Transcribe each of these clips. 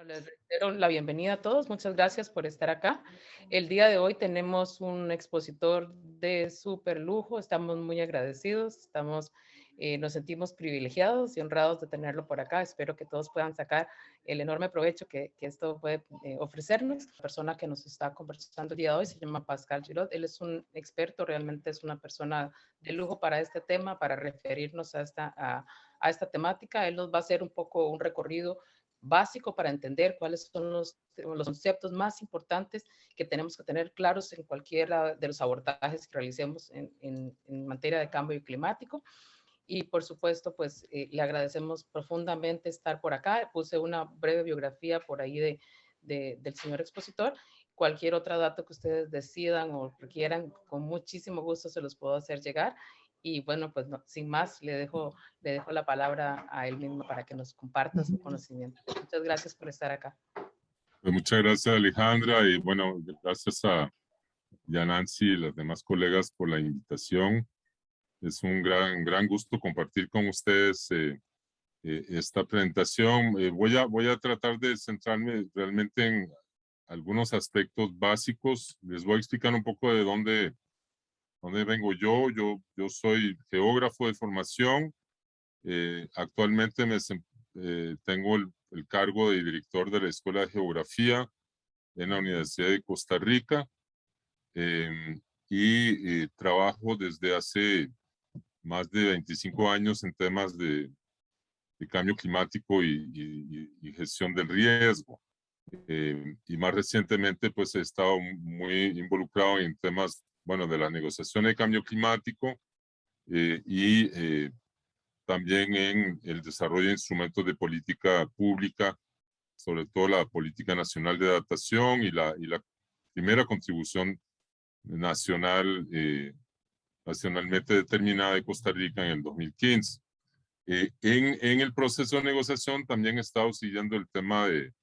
Bueno, les reitero la bienvenida a todos. Muchas gracias por estar acá. El día de hoy tenemos un expositor de súper lujo. Estamos muy agradecidos. Nos sentimos privilegiados y honrados de tenerlo por acá. Espero que todos puedan sacar el enorme provecho que esto puede ofrecernos. La persona que nos está conversando el día de hoy se llama Pascal Giraud. Él es un experto, realmente es una persona de lujo para este tema, para referirnos a esta temática. Él nos va a hacer un poco un recorrido básico para entender cuáles son los conceptos más importantes que tenemos que tener claros en cualquiera de los abordajes que realicemos en materia de cambio climático. Y por supuesto, pues le agradecemos profundamente estar por acá. Puse una breve biografía por ahí del señor expositor. Cualquier otro dato que ustedes decidan o requieran, con muchísimo gusto se los puedo hacer llegar. Y bueno, pues no, sin más, le dejo la palabra a él mismo para que nos comparta su conocimiento. Muchas gracias por estar acá. Pues muchas gracias, Alejandra, y bueno, gracias a Yanancy y las demás colegas por la invitación. Es un gran gusto compartir con ustedes esta presentación. Voy a tratar de centrarme realmente en algunos aspectos básicos. Les voy a explicar un poco de dónde vengo yo. Yo soy geógrafo de formación. Actualmente tengo el cargo de director de la Escuela de Geografía en la Universidad de Costa Rica y trabajo desde hace más de 25 años en temas de cambio climático y gestión del riesgo. Y más recientemente pues he estado muy involucrado en temas, bueno, de la negociación de cambio climático también en el desarrollo de instrumentos de política pública, sobre todo la política nacional de adaptación y la primera contribución nacional, nacionalmente determinada de Costa Rica en el 2015. En el proceso de negociación también he estado siguiendo el tema de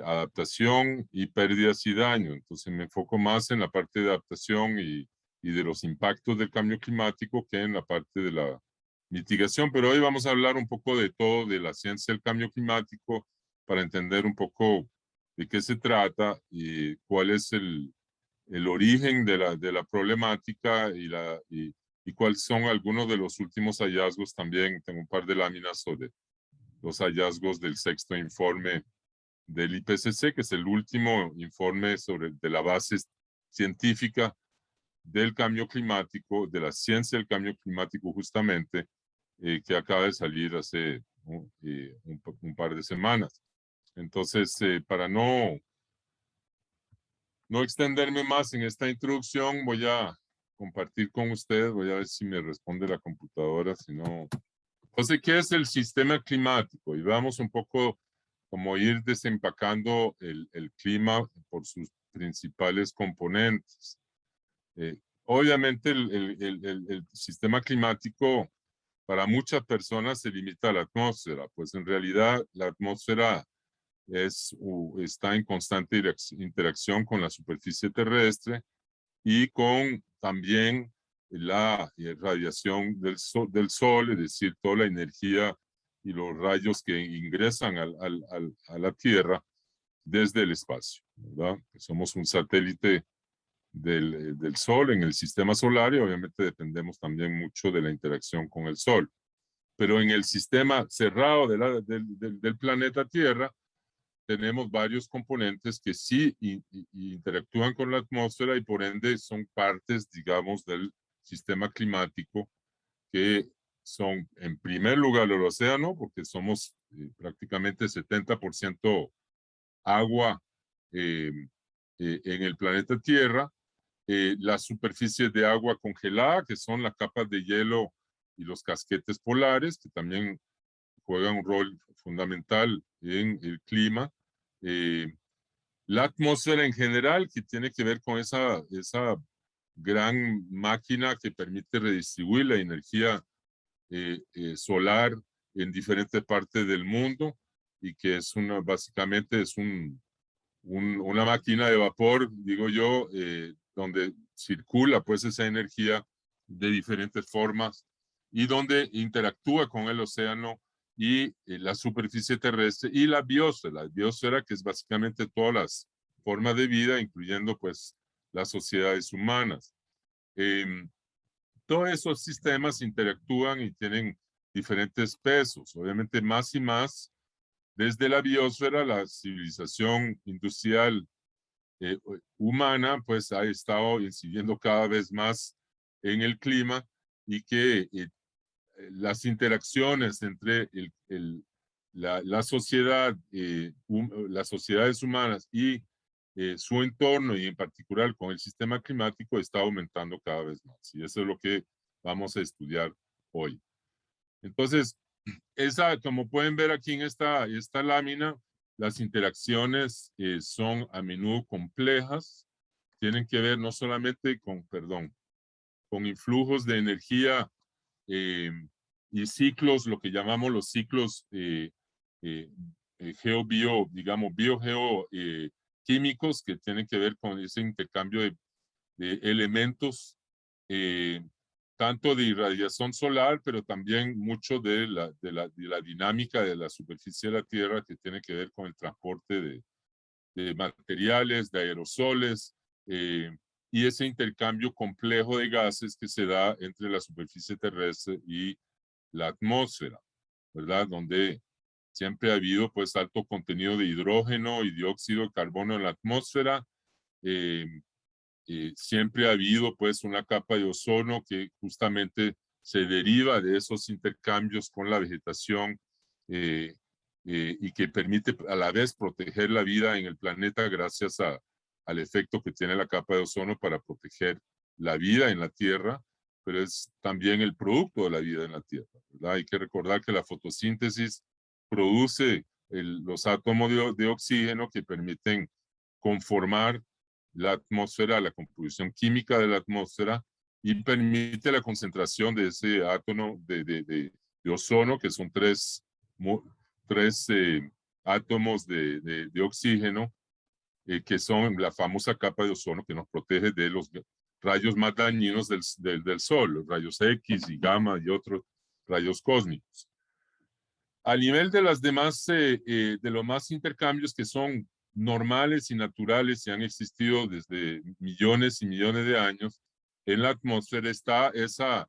adaptación y pérdidas y daño. Entonces me enfoco más en la parte de adaptación y de los impactos del cambio climático que en la parte de la mitigación. Pero hoy vamos a hablar un poco de todo, de la ciencia del cambio climático, para entender un poco de qué se trata y cuál es el origen de la problemática y cuáles son algunos de los últimos hallazgos. También tengo un par de láminas sobre los hallazgos del sexto informe del IPCC, que es el último informe de la base científica del cambio climático, de la ciencia del cambio climático justamente, que acaba de salir hace un par de semanas. Entonces, para no extenderme más en esta introducción, voy a compartir con ustedes, voy a ver si me responde la computadora, si no. Entonces, ¿qué es el sistema climático? Y vamos un poco como ir desempacando el clima por sus principales componentes. Obviamente el sistema climático para muchas personas se limita a la atmósfera, pues en realidad la atmósfera está en constante interacción con la superficie terrestre y con también la radiación del sol, es decir, toda la energía y los rayos que ingresan a la Tierra desde el espacio, ¿verdad? Somos un satélite del Sol en el sistema solar y obviamente dependemos también mucho de la interacción con el Sol. Pero en el sistema cerrado del planeta Tierra tenemos varios componentes que sí interactúan con la atmósfera y por ende son partes, digamos, del sistema climático, que son en primer lugar el océano, porque somos prácticamente 70% agua en el planeta Tierra, las superficies de agua congelada, que son las capas de hielo y los casquetes polares, que también juegan un rol fundamental en el clima. La atmósfera en general, que tiene que ver con esa gran máquina que permite redistribuir la energía solar en diferentes partes del mundo y que es básicamente es una máquina de vapor, digo yo, donde circula pues esa energía de diferentes formas y donde interactúa con el océano y la superficie terrestre y la biosfera que es básicamente todas las formas de vida, incluyendo pues las sociedades humanas. Todos esos sistemas interactúan y tienen diferentes pesos, obviamente más y más. Desde la biosfera, la civilización industrial humana pues ha estado incidiendo cada vez más en el clima y que las interacciones entre la sociedad, las sociedades humanas y su entorno y en particular con el sistema climático está aumentando cada vez más. Y eso es lo que vamos a estudiar hoy. Entonces, como pueden ver aquí en esta lámina, las interacciones son a menudo complejas, tienen que ver no solamente con influjos de energía y ciclos, lo que llamamos los ciclos biogeoquímicos que tienen que ver con ese intercambio de elementos, tanto de irradiación solar, pero también mucho de la dinámica de la superficie de la Tierra que tiene que ver con el transporte de materiales, de aerosoles, y ese intercambio complejo de gases que se da entre la superficie terrestre y la atmósfera, ¿verdad? Donde siempre ha habido pues alto contenido de hidrógeno y dióxido de carbono en la atmósfera. Siempre ha habido pues una capa de ozono que justamente se deriva de esos intercambios con la vegetación y que permite a la vez proteger la vida en el planeta gracias al efecto que tiene la capa de ozono para proteger la vida en la Tierra, pero es también el producto de la vida en la Tierra, ¿verdad? Hay que recordar que la fotosíntesis produce los átomos de oxígeno que permiten conformar la atmósfera, la composición química de la atmósfera y permite la concentración de ese átomo de ozono, que son tres átomos de oxígeno, que son la famosa capa de ozono que nos protege de los rayos más dañinos del Sol, los rayos X y gamma y otros rayos cósmicos. A nivel de las demás, de los más intercambios que son normales y naturales y han existido desde millones y millones de años, en la atmósfera está esa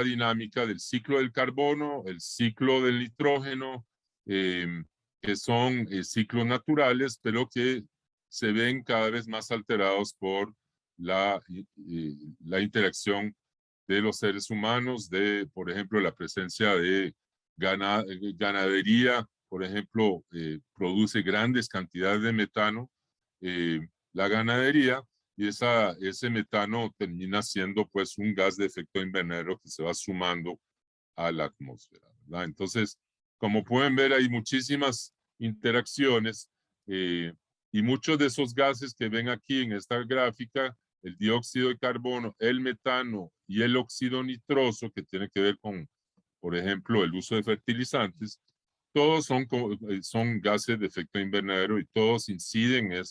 dinámica del ciclo del carbono, el ciclo del nitrógeno, que son ciclos naturales, pero que se ven cada vez más alterados por la interacción de los seres humanos, por ejemplo, la presencia de ganadería, por ejemplo, produce grandes cantidades de metano, la ganadería, y ese metano termina siendo pues un gas de efecto invernadero que se va sumando a la atmósfera, ¿verdad? Entonces, como pueden ver, hay muchísimas interacciones y muchos de esos gases que ven aquí en esta gráfica, el dióxido de carbono, el metano y el óxido nitroso, que tiene que ver con, por ejemplo, el uso de fertilizantes, todos son gases de efecto invernadero y todos inciden en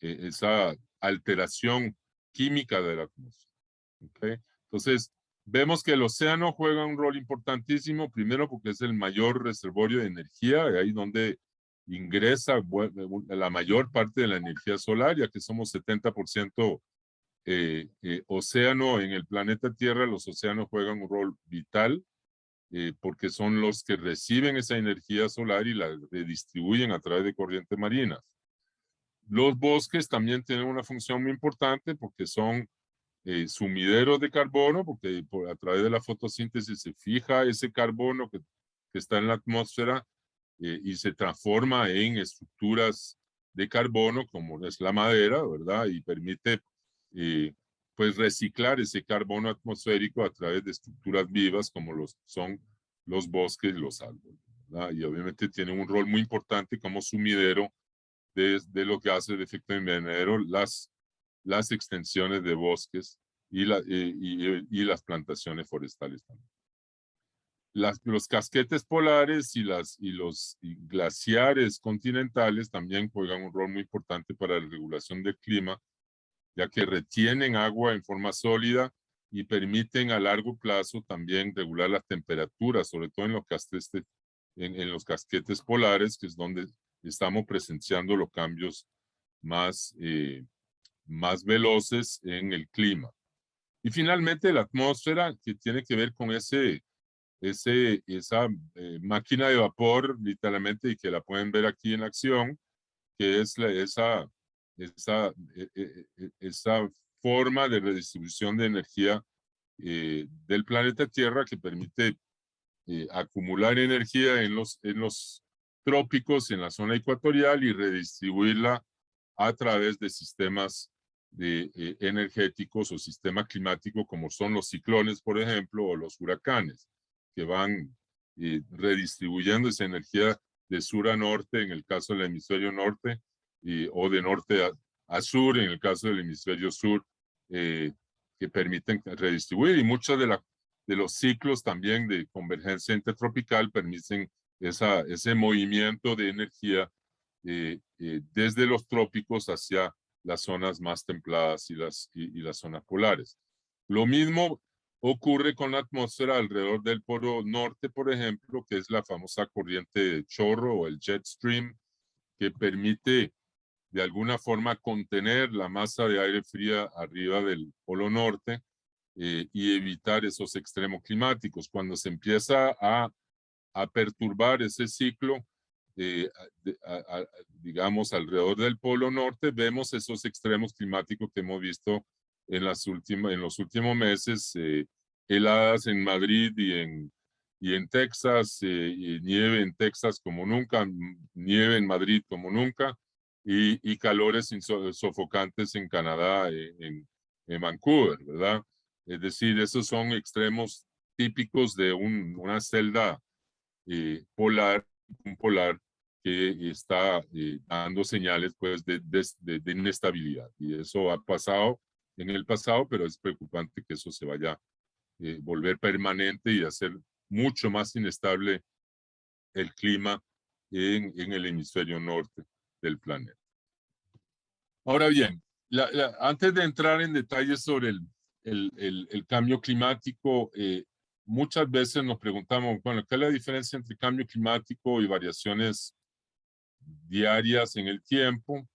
esa alteración química de la atmósfera. ¿Okay? Entonces, vemos que el océano juega un rol importantísimo, primero porque es el mayor reservorio de energía, ahí donde ingresa la mayor parte de la energía solar, ya que somos 70% océano en el planeta Tierra. Los océanos juegan un rol vital porque son los que reciben esa energía solar y la redistribuyen a través de corrientes marinas. Los bosques también tienen una función muy importante porque son sumideros de carbono, porque a través de la fotosíntesis se fija ese carbono que está en la atmósfera y se transforma en estructuras de carbono, como es la madera, ¿verdad? Y permite pues reciclar ese carbono atmosférico a través de estructuras vivas como son los bosques y los árboles, ¿verdad? Y obviamente tienen un rol muy importante como sumidero de los gases de efecto invernadero, las extensiones de bosques y las plantaciones forestales también. Los casquetes polares y los glaciares continentales también juegan un rol muy importante para la regulación del clima, ya que retienen agua en forma sólida y permiten a largo plazo también regular la temperatura, sobre todo en los casquetes polares, que es donde estamos presenciando los cambios más veloces en el clima. Y finalmente la atmósfera, que tiene que ver con esa máquina de vapor, literalmente, y que la pueden ver aquí en acción, que es esa forma de redistribución de energía del planeta Tierra que permite acumular energía en los trópicos, en la zona ecuatorial, y redistribuirla a través de sistemas energéticos o sistema climático, como son los ciclones, por ejemplo, o los huracanes, que van redistribuyendo esa energía de sur a norte, en el caso del hemisferio norte, o de norte a sur, en el caso del hemisferio sur, que permiten redistribuir. Y muchos de los ciclos también de convergencia intertropical permiten ese movimiento de energía desde los trópicos hacia las zonas más templadas y las zonas polares. Lo mismo ocurre con la atmósfera alrededor del polo norte, por ejemplo, que es la famosa corriente de chorro o el jet stream, que permite de alguna forma contener la masa de aire fría arriba del polo norte y evitar esos extremos climáticos. Cuando se empieza a perturbar ese ciclo, digamos, alrededor del polo norte, vemos esos extremos climáticos que hemos visto en los últimos meses, heladas en Madrid y en Texas, y nieve en Texas como nunca, nieve en Madrid como nunca, y calores sofocantes en Canadá, en Vancouver, ¿verdad? Es decir, esos son extremos típicos de una celda polar que está dando señales pues de inestabilidad, y eso ha pasado en el pasado, pero es preocupante que eso se vaya a volver permanente y hacer mucho más inestable el clima en el hemisferio norte del planeta. Ahora bien, antes de entrar en detalles sobre el cambio climático, muchas veces nos preguntamos, bueno, ¿qué es la diferencia entre cambio climático y variaciones diarias en el tiempo?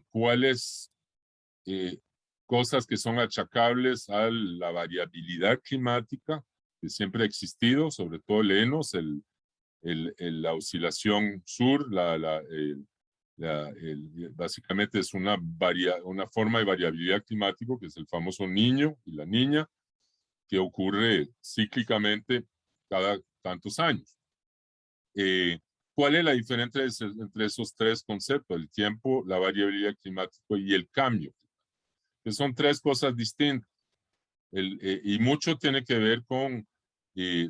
¿Cuáles cosas que son achacables a la variabilidad climática que siempre ha existido, sobre todo el ENOS, la oscilación sur, básicamente es una forma de variabilidad climática que es el famoso niño y la niña, que ocurre cíclicamente cada tantos años. ¿Cuál es la diferencia entre esos tres conceptos? El tiempo, la variabilidad climática y el cambio, que son tres cosas distintas. Y mucho tiene que ver con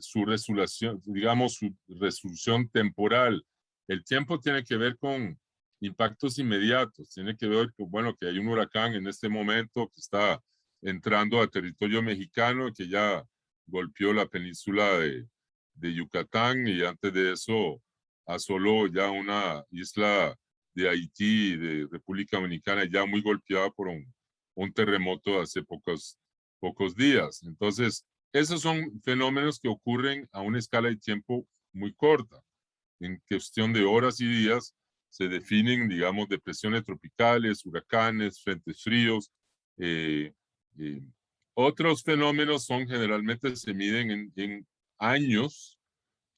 su resolución, digamos, su resolución temporal. El tiempo tiene que ver con impactos inmediatos, tiene que ver con, bueno, que hay un huracán en este momento que está entrando a territorio mexicano, que ya golpeó la península de Yucatán, y antes de eso asoló ya una isla de Haití, de República Dominicana, ya muy golpeada por un terremoto hace pocos días. Entonces, esos son fenómenos que ocurren a una escala de tiempo muy corta. En cuestión de horas y días se definen, digamos, depresiones tropicales, huracanes, frentes fríos. Otros fenómenos generalmente se miden en años,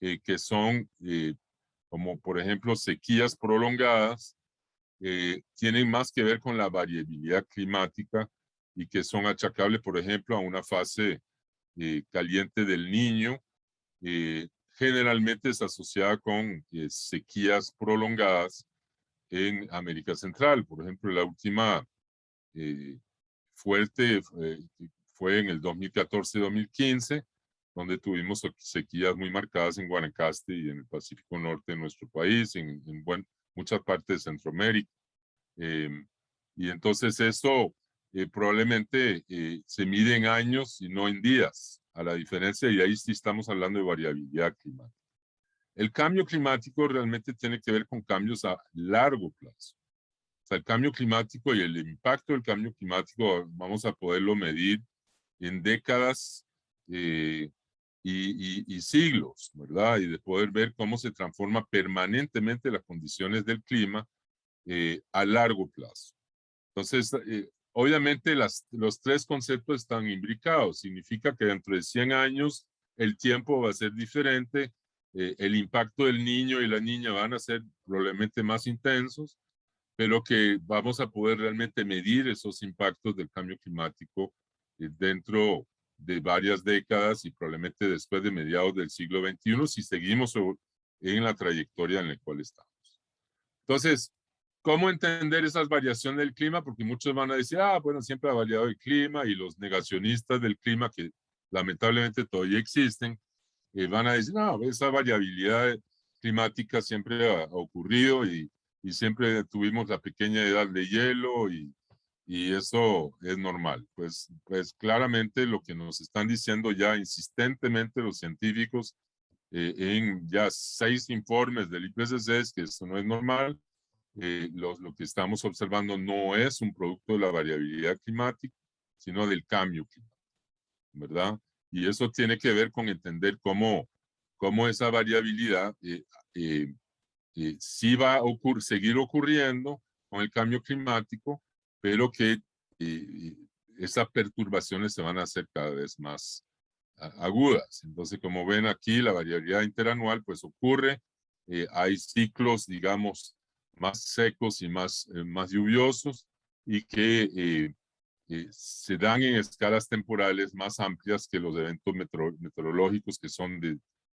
que son como, por ejemplo, sequías prolongadas, tienen más que ver con la variabilidad climática y que son achacables, por ejemplo, a una fase caliente del Niño. Generalmente es asociada con sequías prolongadas en América Central. Por ejemplo, la última fuerte fue en el 2014-2015, donde tuvimos sequías muy marcadas en Guanacaste y en el Pacífico Norte de nuestro país, en muchas partes de Centroamérica. Y entonces esto probablemente se mide en años y no en días, a la diferencia, y ahí sí estamos hablando de variabilidad climática. El cambio climático realmente tiene que ver con cambios a largo plazo. O sea, el cambio climático y el impacto del cambio climático vamos a poderlo medir en décadas y siglos, ¿verdad? Y de poder ver cómo se transforma permanentemente las condiciones del clima a largo plazo. Entonces, obviamente los tres conceptos están imbricados. Significa que dentro de 100 años el tiempo va a ser diferente, el impacto del niño y la niña van a ser probablemente más intensos, pero que vamos a poder realmente medir esos impactos del cambio climático dentro de varias décadas y probablemente después de mediados del siglo XXI si seguimos en la trayectoria en la cual estamos. Entonces, ¿cómo entender esas variaciones del clima? Porque muchos van a decir, bueno, siempre ha variado el clima, y los negacionistas del clima, que lamentablemente todavía existen, van a decir, no, esa variabilidad climática siempre ha ocurrido y siempre tuvimos la pequeña edad de hielo y eso es normal. Pues claramente lo que nos están diciendo ya insistentemente los científicos en ya 6 informes del IPCC es que eso no es normal. Lo que estamos observando no es un producto de la variabilidad climática, sino del cambio climático, ¿verdad? Y eso tiene que ver con entender cómo esa variabilidad sí va a seguir ocurriendo con el cambio climático, pero que esas perturbaciones se van a hacer cada vez más agudas. Entonces, como ven aquí, la variabilidad interanual pues ocurre, hay ciclos, digamos, más secos y más lluviosos, y que se dan en escalas temporales más amplias que los eventos meteorológicos que son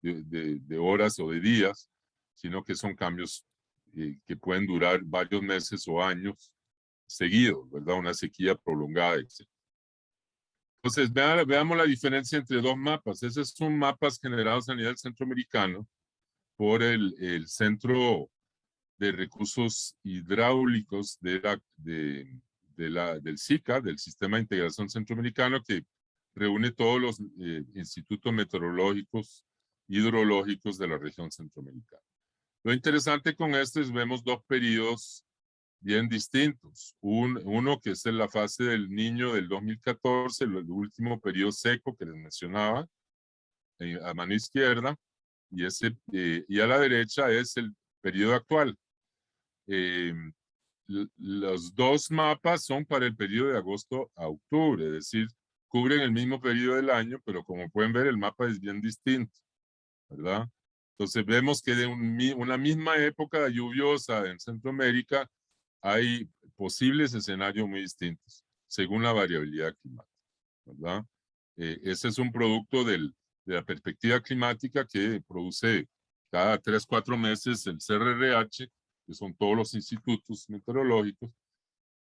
de horas o de días, sino que son cambios que pueden durar varios meses o años seguidos, ¿verdad? Una sequía prolongada, etc. Entonces, veamos la diferencia entre dos mapas. Esos son mapas generados a nivel centroamericano por el Centro de Recursos Hidráulicos del SICA, del Sistema de Integración Centroamericano, que reúne todos los institutos meteorológicos, hidrológicos de la región centroamericana. Lo interesante con esto es vemos dos periodos bien distintos. Uno que es en la fase del Niño del 2014, el último periodo seco que les mencionaba, a mano izquierda, y a la derecha es el periodo actual. Los dos mapas son para el periodo de agosto a octubre, es decir, cubren el mismo periodo del año, pero como pueden ver, el mapa es bien distinto, ¿verdad? Entonces vemos que de una misma época lluviosa en Centroamérica hay posibles escenarios muy distintos, según la variabilidad climática, ¿verdad? Ese es un producto de la perspectiva climática que produce cada 3 o 4 meses el CRRH, que son todos los institutos meteorológicos,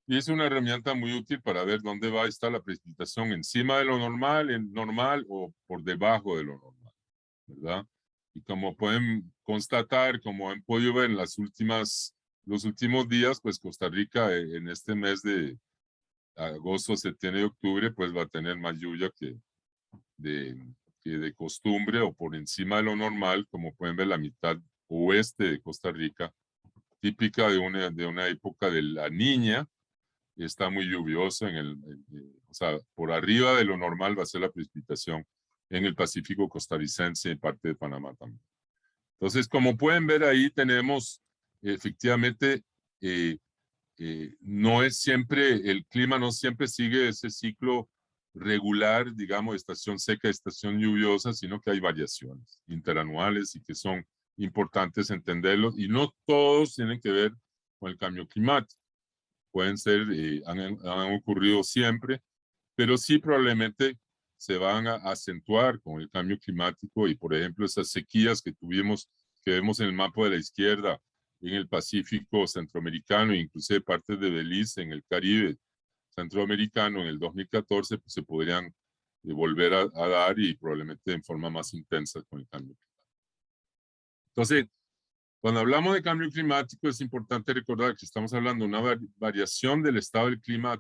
y es una herramienta muy útil para ver dónde va a estar la precipitación encima de lo normal, en normal o por debajo de lo normal, ¿verdad? Y como pueden constatar, como han podido ver en los últimos días, pues Costa Rica en este mes de agosto, septiembre y octubre, pues va a tener más lluvia que de costumbre o por encima de lo normal, como pueden ver la mitad oeste de Costa Rica, típica de una época de la Niña, está muy lluviosa o sea, por arriba de lo normal va a ser la precipitación en el Pacífico costarricense y parte de Panamá también. Entonces, como pueden ver ahí tenemos efectivamente no es siempre, el clima no siempre sigue ese ciclo regular, digamos, estación seca, estación lluviosa, sino que hay variaciones interanuales y que son importantes entenderlos, y no todos tienen que ver con el cambio climático. Pueden ser, han ocurrido siempre, pero sí probablemente se van a acentuar con el cambio climático, y por ejemplo esas sequías que vemos en el mapa de la izquierda en el Pacífico centroamericano, inclusive partes de Belice en el Caribe centroamericano en el 2014, pues se podrían volver a dar, y probablemente en forma más intensa con el cambio climático. Entonces, cuando hablamos de cambio climático es importante recordar que estamos hablando de una variación del estado del clima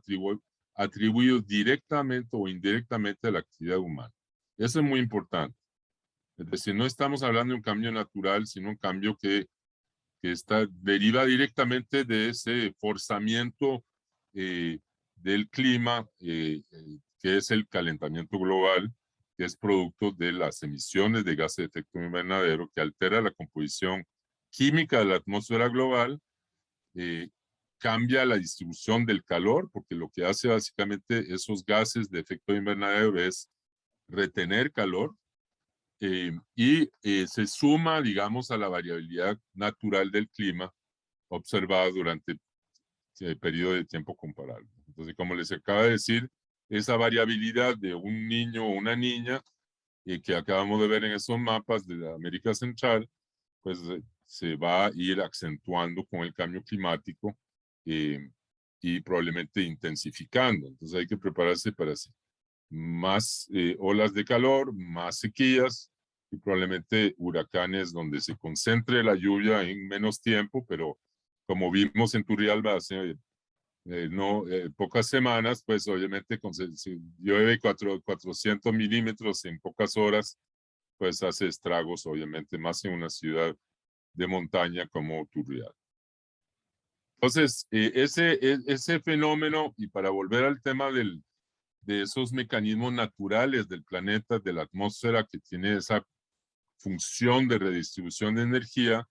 atribuido directamente o indirectamente a la actividad humana. Eso es muy importante. Es decir, no estamos hablando de un cambio natural, sino un cambio que deriva directamente de ese forzamiento del clima que es el calentamiento global, que es producto de las emisiones de gases de efecto invernadero, que altera la composición química de la atmósfera global, cambia la distribución del calor, porque lo que hace básicamente esos gases de efecto invernadero es retener calor, y se suma, digamos, a la variabilidad natural del clima observada durante el periodo de tiempo comparable. Entonces, como les acaba de decir, esa variabilidad de un niño o una niña que acabamos de ver en esos mapas de la América Central, pues se va a ir acentuando con el cambio climático y probablemente intensificando. Entonces hay que prepararse para más olas de calor, más sequías y probablemente huracanes donde se concentre la lluvia en menos tiempo, pero como vimos en Turrialba hace pocas semanas, pues obviamente si llueve 400 milímetros en pocas horas, pues hace estragos, obviamente, más en una ciudad de montaña como Turrialba. Entonces, ese fenómeno, y para volver al tema de esos mecanismos naturales del planeta, de la atmósfera, que tiene esa función de redistribución de energía,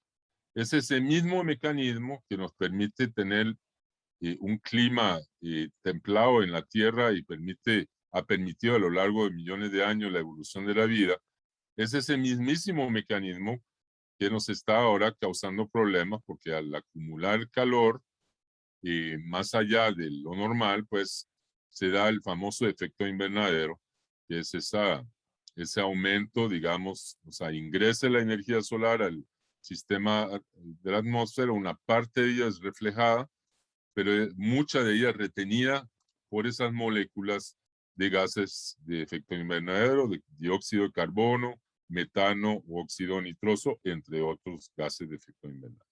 es ese mismo mecanismo que nos permite tener un clima templado en la Tierra y ha permitido a lo largo de millones de años la evolución de la vida. Es ese mismísimo mecanismo que nos está ahora causando problemas, porque al acumular calor más allá de lo normal, pues se da el famoso efecto invernadero, que es ese aumento, digamos, o sea, ingresa la energía solar al sistema de la atmósfera, una parte de ella es reflejada, pero mucha de ella retenida por esas moléculas de gases de efecto invernadero, de dióxido de carbono, metano o óxido nitroso, entre otros gases de efecto invernadero.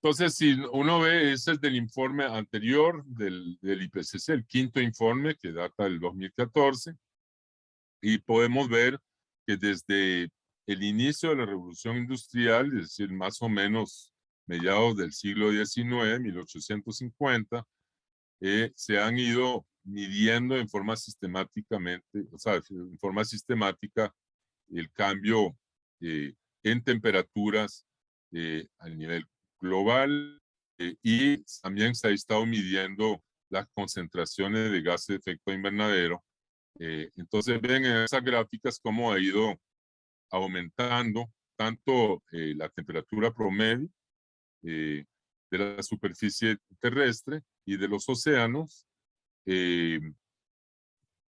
Entonces, si uno ve, ese es del informe anterior del IPCC, el quinto informe que data del 2014, y podemos ver que desde el inicio de la revolución industrial, es decir, más o menos mediados del siglo XIX, 1850, se han ido midiendo en forma sistemáticamente, o sea, en forma sistemática el cambio en temperaturas a nivel global y también se ha estado midiendo las concentraciones de gases de efecto invernadero. Entonces ven en esas gráficas cómo ha ido aumentando tanto la temperatura promedio de la superficie terrestre y de los océanos,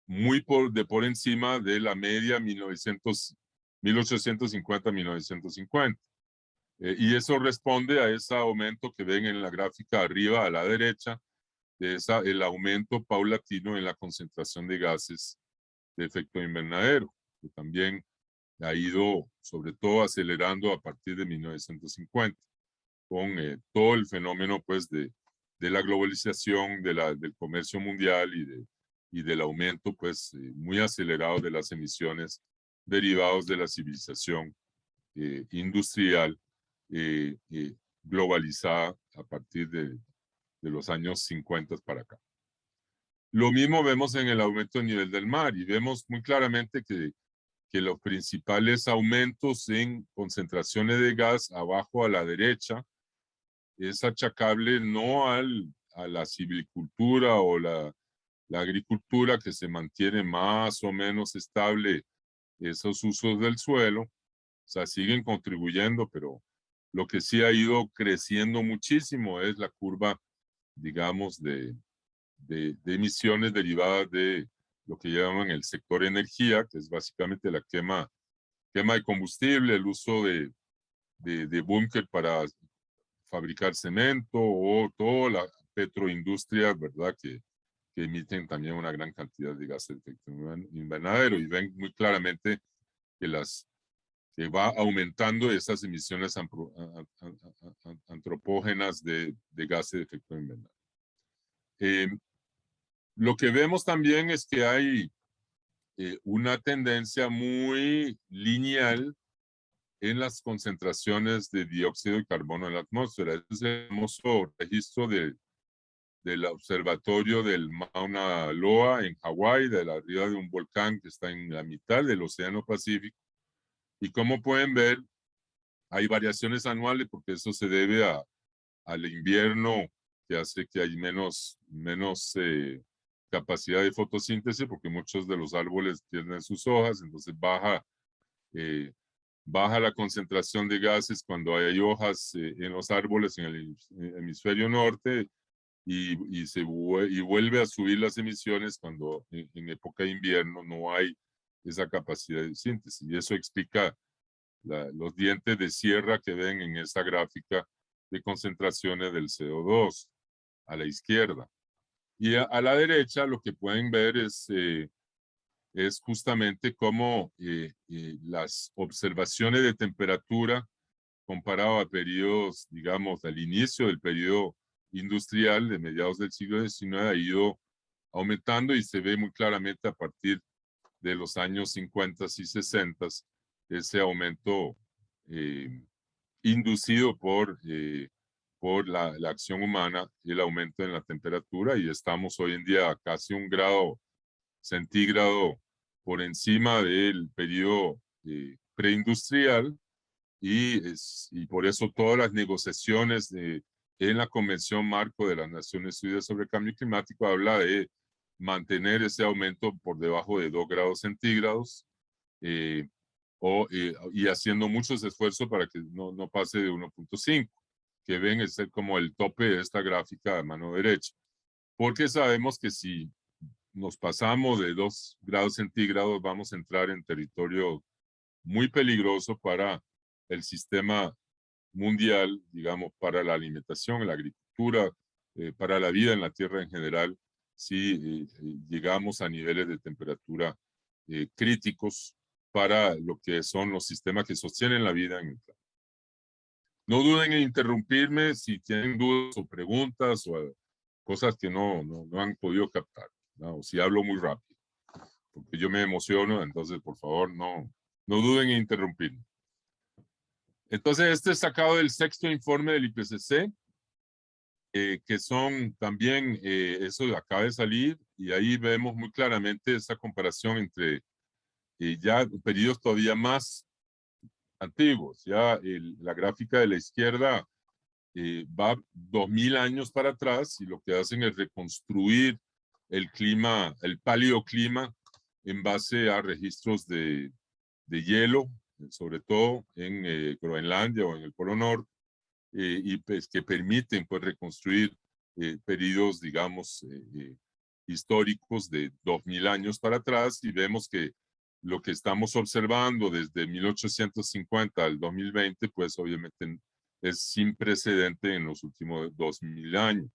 muy por encima de la media 1850-1950. Y eso responde a ese aumento que ven en la gráfica arriba a la derecha, de el aumento paulatino en la concentración de gases de efecto invernadero, que también ha ido sobre todo acelerando a partir de 1950, con todo el fenómeno pues de la globalización, del comercio mundial y del aumento pues muy acelerado de las emisiones derivados de la civilización industrial globalizada a partir de los años 50 para acá. Lo mismo vemos en el aumento del nivel del mar y vemos muy claramente que los principales aumentos en concentraciones de gas abajo a la derecha es achacable no a la silvicultura o la agricultura, que se mantiene más o menos estable esos usos del suelo, o sea, siguen contribuyendo, pero lo que sí ha ido creciendo muchísimo es la curva, digamos, de emisiones derivadas de lo que llaman el sector energía, que es básicamente la quema de combustible, el uso de búnker para fabricar cemento o toda la petroindustria, ¿verdad? Que emiten también una gran cantidad de gases de efecto invernadero y ven muy claramente que va aumentando esas emisiones antropógenas de gases de efecto invernadero. Lo que vemos también es que hay una tendencia muy lineal en las concentraciones de dióxido de carbono en la atmósfera. Es el famoso registro de del observatorio del Mauna Loa en Hawái, de la arriba de un volcán que está en la mitad del Océano Pacífico. Y como pueden ver, hay variaciones anuales porque eso se debe al invierno, que hace que hay menos capacidad de fotosíntesis porque muchos de los árboles pierden sus hojas, entonces baja la concentración de gases cuando hay hojas en los árboles en el hemisferio norte y vuelve a subir las emisiones cuando en época de invierno no hay esa capacidad de síntesis. Y eso explica los dientes de sierra que ven en esta gráfica de concentraciones del CO2 a la izquierda. Y a la derecha lo que pueden ver es justamente cómo las observaciones de temperatura comparado a periodos, digamos, al inicio del periodo industrial de mediados del siglo XIX ha ido aumentando y se ve muy claramente a partir de los años 50 y 60 ese aumento inducido por la acción humana y el aumento en la temperatura, y estamos hoy en día a casi 1 grado centígrado por encima del periodo preindustrial, y por eso todas las negociaciones en la Convención Marco de las Naciones Unidas sobre el Cambio Climático habla de mantener ese aumento por debajo de 2 grados centígrados y haciendo muchos esfuerzos para que no pase de 1.5, que ven es como el tope de esta gráfica a mano derecha. Porque sabemos que si nos pasamos de 2 grados centígrados vamos a entrar en territorio muy peligroso para el sistema mundial, digamos, para la alimentación, la agricultura, para la vida en la Tierra en general, si llegamos a niveles de temperatura críticos para lo que son los sistemas que sostienen la vida en el planeta. No duden en interrumpirme si tienen dudas o preguntas o cosas que no han podido captar, ¿no? O si hablo muy rápido, porque yo me emociono, entonces por favor no duden en interrumpirme. Entonces, este es sacado del 6º informe del IPCC, que son también, eso acaba de salir, y ahí vemos muy claramente esa comparación entre ya periodos todavía más antiguos. Ya la gráfica de la izquierda va 2000 años para atrás, y lo que hacen es reconstruir el clima, el paleoclima, en base a registros de hielo, sobre todo en Groenlandia o en el Polo Norte, y pues que permiten pues reconstruir periodos, digamos, históricos de 2000 años para atrás, y vemos que lo que estamos observando desde 1850 al 2020, pues obviamente es sin precedente en los últimos 2000 años,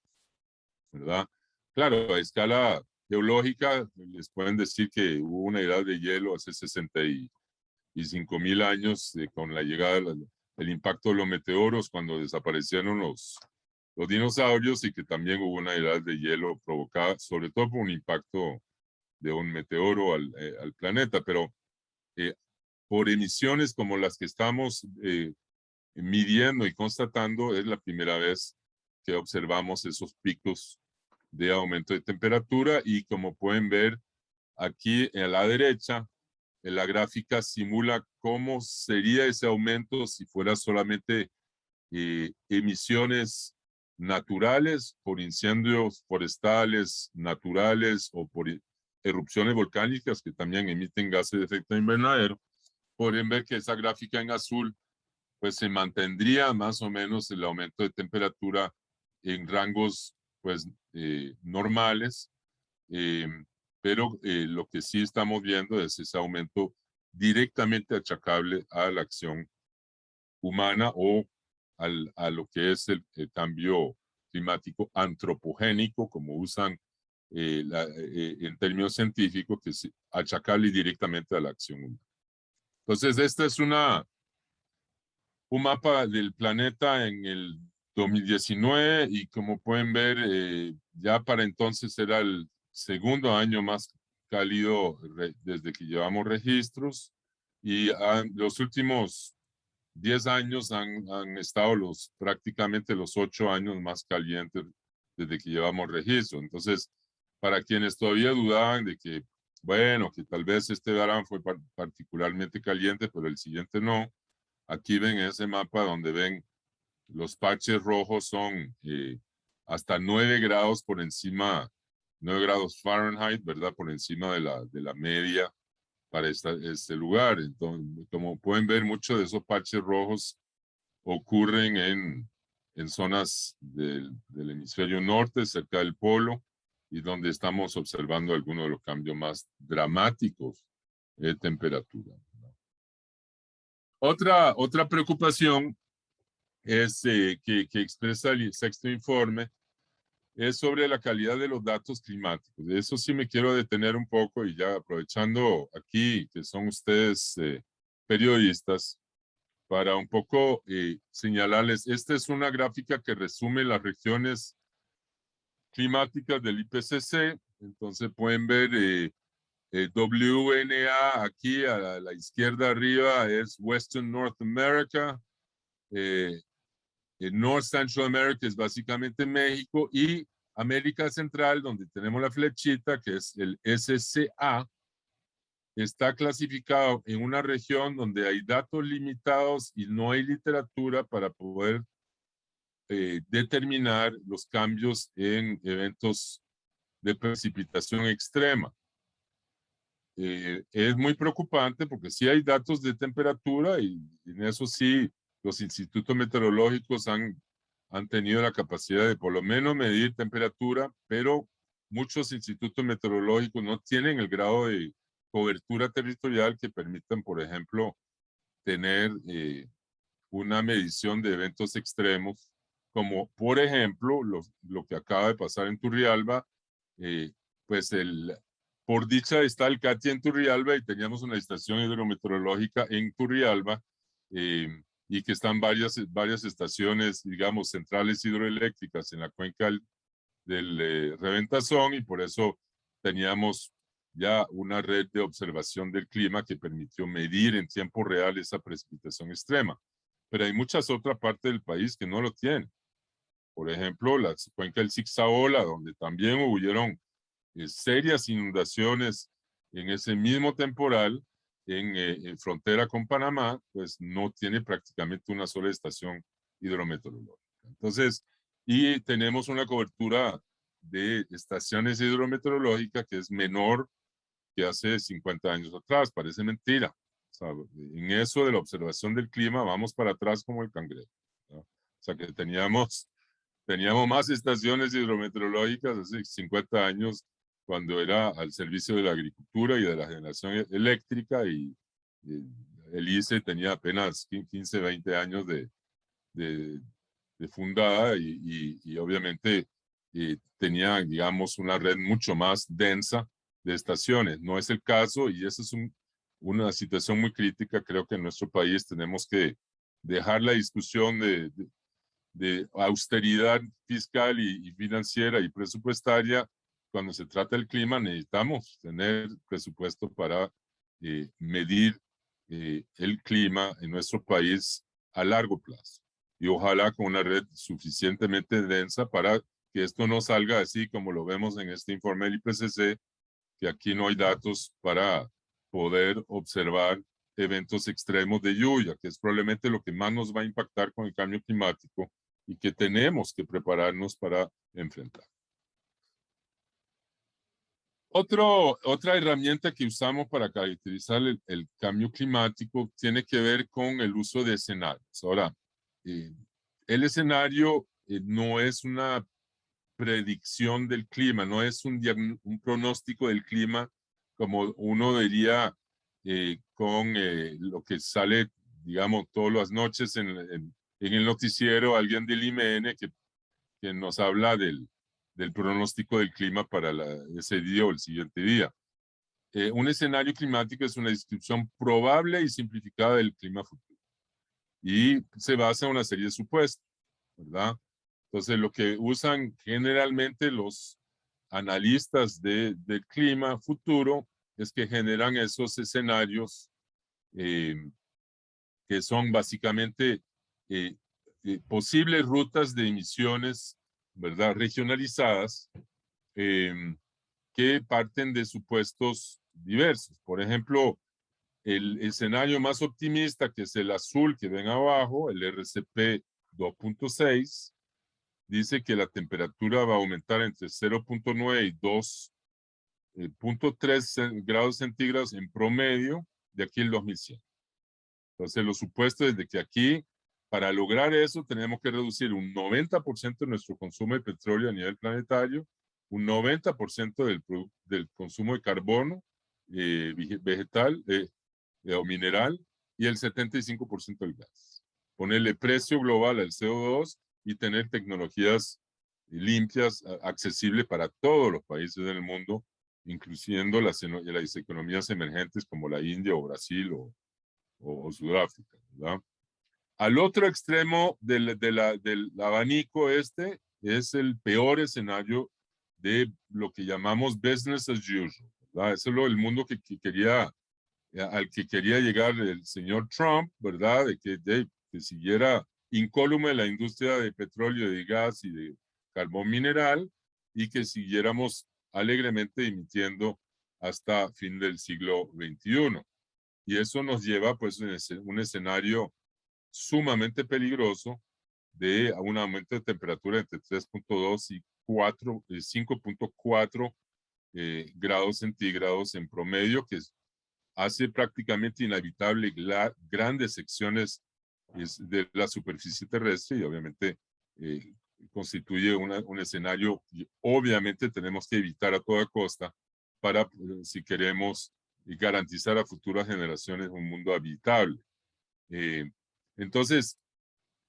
¿verdad? Claro, a escala geológica les pueden decir que hubo una edad de hielo hace 65.000 años con la llegada del impacto de los meteoros cuando desaparecieron los dinosaurios, y que también hubo una edad de hielo provocada sobre todo por un impacto de un meteoro al planeta, pero por emisiones como las que estamos midiendo y constatando, es la primera vez que observamos esos picos de aumento de temperatura. Y como pueden ver aquí a la derecha, la gráfica simula cómo sería ese aumento si fuera solamente emisiones naturales por incendios forestales naturales o por erupciones volcánicas que también emiten gases de efecto invernadero. Pueden ver que esa gráfica en azul pues se mantendría más o menos el aumento de temperatura en rangos pues normales, pero lo que sí estamos viendo es ese aumento directamente achacable a la acción humana o a lo que es el cambio climático antropogénico, como usan en términos científicos, que es achacable directamente a la acción humana. Entonces, este es un mapa del planeta en el 2019, y como pueden ver, ya para entonces era el segundo año más cálido desde que llevamos registros, y los últimos 10 años han estado prácticamente los 8 años más calientes desde que llevamos registro. Entonces, para quienes todavía dudaban de que, bueno, que tal vez este verano fue particularmente caliente, pero el siguiente no, aquí ven ese mapa donde ven los parches rojos son hasta 9 grados por encima, 9 grados Fahrenheit, ¿verdad? Por encima de la media para este lugar. Entonces, como pueden ver, muchos de esos parches rojos ocurren en zonas del hemisferio norte, cerca del polo, y donde estamos observando algunos de los cambios más dramáticos de temperatura. Otra preocupación es que expresa el sexto informe es sobre la calidad de los datos climáticos. De eso sí me quiero detener un poco y ya aprovechando aquí que son ustedes periodistas para un poco señalarles, esta es una gráfica que resume las regiones climáticas del IPCC. Entonces pueden ver WNA aquí a la izquierda arriba es Western North America. North Central America es básicamente México y América Central, donde tenemos la flechita, que es el SCA, está clasificado en una región donde hay datos limitados y no hay literatura para poder determinar los cambios en eventos de precipitación extrema. Es muy preocupante porque sí hay datos de temperatura y en eso sí los institutos meteorológicos han tenido la capacidad de por lo menos medir temperatura, pero muchos institutos meteorológicos no tienen el grado de cobertura territorial que permitan, por ejemplo, tener una medición de eventos extremos, como por ejemplo lo que acaba de pasar en Turrialba, pues por dicha está el CATI en Turrialba y teníamos una estación hidrometeorológica en Turrialba y que están varias estaciones, digamos, centrales hidroeléctricas en la cuenca del Reventazón y por eso teníamos ya una red de observación del clima que permitió medir en tiempo real esa precipitación extrema. Pero hay muchas otras partes del país que no lo tienen. Por ejemplo, la cuenca del Zigzaola, donde también hubieron serias inundaciones en ese mismo temporal en frontera con Panamá, pues no tiene prácticamente una sola estación hidrometeorológica. Entonces, y tenemos una cobertura de estaciones hidrometeorológicas que es menor que hace 50 años atrás. Parece mentira. O sea, en eso de la observación del clima vamos para atrás como el cangrejo, ¿no? O sea que teníamos más estaciones hidrometeorológicas hace 50 años cuando era al servicio de la agricultura y de la generación eléctrica y el ICE tenía apenas 15, 20 años de fundada y obviamente tenía, digamos, una red mucho más densa de estaciones. No es el caso y esa es una situación muy crítica. Creo que en nuestro país tenemos que dejar la discusión de austeridad fiscal y financiera y presupuestaria. Cuando se trata del clima necesitamos tener presupuesto para medir el clima en nuestro país a largo plazo. Y ojalá con una red suficientemente densa para que esto no salga así como lo vemos en este informe del IPCC, que aquí no hay datos para poder observar eventos extremos de lluvia, que es probablemente lo que más nos va a impactar con el cambio climático y que tenemos que prepararnos para enfrentar. Otra herramienta que usamos para caracterizar el cambio climático tiene que ver con el uso de escenarios. Ahora, el escenario no es una predicción del clima, no es un pronóstico del clima como uno diría con lo que sale, digamos, todas las noches en el noticiero, alguien del IMN que nos habla del pronóstico del clima para ese día o el siguiente día. Un escenario climático es una descripción probable y simplificada del clima futuro. Y se basa en una serie de supuestos, ¿verdad? Entonces, lo que usan generalmente los analistas del clima futuro es que generan esos escenarios que son básicamente posibles rutas de emisiones ¿verdad? Regionalizadas que parten de supuestos diversos. Por ejemplo, el escenario más optimista, que es el azul que ven abajo, el RCP 2.6, dice que la temperatura va a aumentar entre 0.9 y 2.3 grados centígrados en promedio de aquí al 2100. Entonces, lo supuesto es de que aquí, para lograr eso, tenemos que reducir un 90% de nuestro consumo de petróleo a nivel planetario, un 90% del consumo de carbono vegetal o mineral y el 75% del gas. Ponerle precio global al CO2 y tener tecnologías limpias, accesibles para todos los países del mundo, incluyendo las economías emergentes como la India o Brasil o Sudáfrica, ¿verdad? Al otro extremo del abanico este es el peor escenario de lo que llamamos business as usual, ¿verdad? Eso es el mundo al que quería llegar el señor Trump, ¿verdad? Que siguiera incólume la industria de petróleo, de gas y de carbón mineral y que siguiéramos alegremente emitiendo hasta fin del siglo XXI. Y eso nos lleva pues a un escenario sumamente peligroso de un aumento de temperatura entre 3.2 y 5.4 grados centígrados en promedio, que hace prácticamente inhabitable grandes secciones de la superficie terrestre y obviamente constituye un escenario y obviamente tenemos que evitar a toda costa para, si queremos garantizar a futuras generaciones un mundo habitable. Entonces,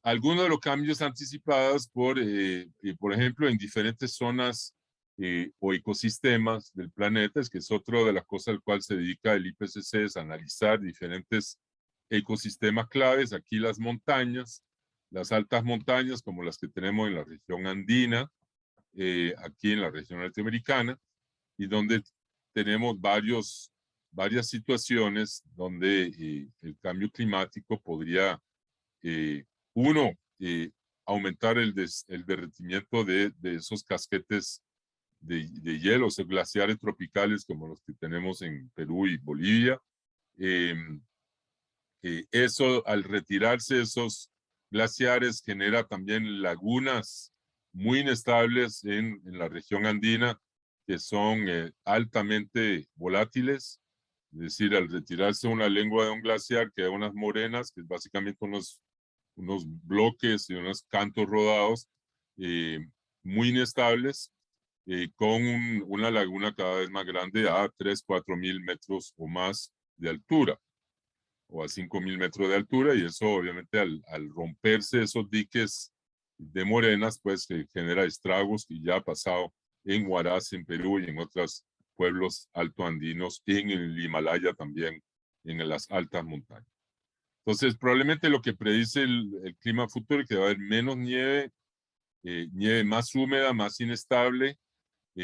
algunos de los cambios anticipados por ejemplo, en diferentes zonas o ecosistemas del planeta, es que es otra de las cosas al cual se dedica el IPCC, es analizar diferentes ecosistemas claves. Aquí las montañas, las altas montañas como las que tenemos en la región andina, aquí en la región norteamericana, y donde tenemos varias situaciones donde el cambio climático podría, uno, aumentar el derretimiento de esos casquetes de hielo, o glaciares tropicales como los que tenemos en Perú y Bolivia. Eso, al retirarse esos glaciares, genera también lagunas muy inestables en la región andina, que son altamente volátiles. Es decir, al retirarse una lengua de un glaciar, quedan unas morenas, que es básicamente unos bloques y unos cantos rodados muy inestables, con una laguna cada vez más grande a 3.000-4.000 metros o más de altura, o a 5.000 metros de altura, y eso obviamente al romperse esos diques de morenas, pues genera estragos, y ya ha pasado en Huaraz, en Perú, y en otros pueblos altoandinos, en el Himalaya también, en las altas montañas. Entonces, probablemente lo que predice el clima futuro es que va a haber menos nieve, nieve más húmeda, más inestable,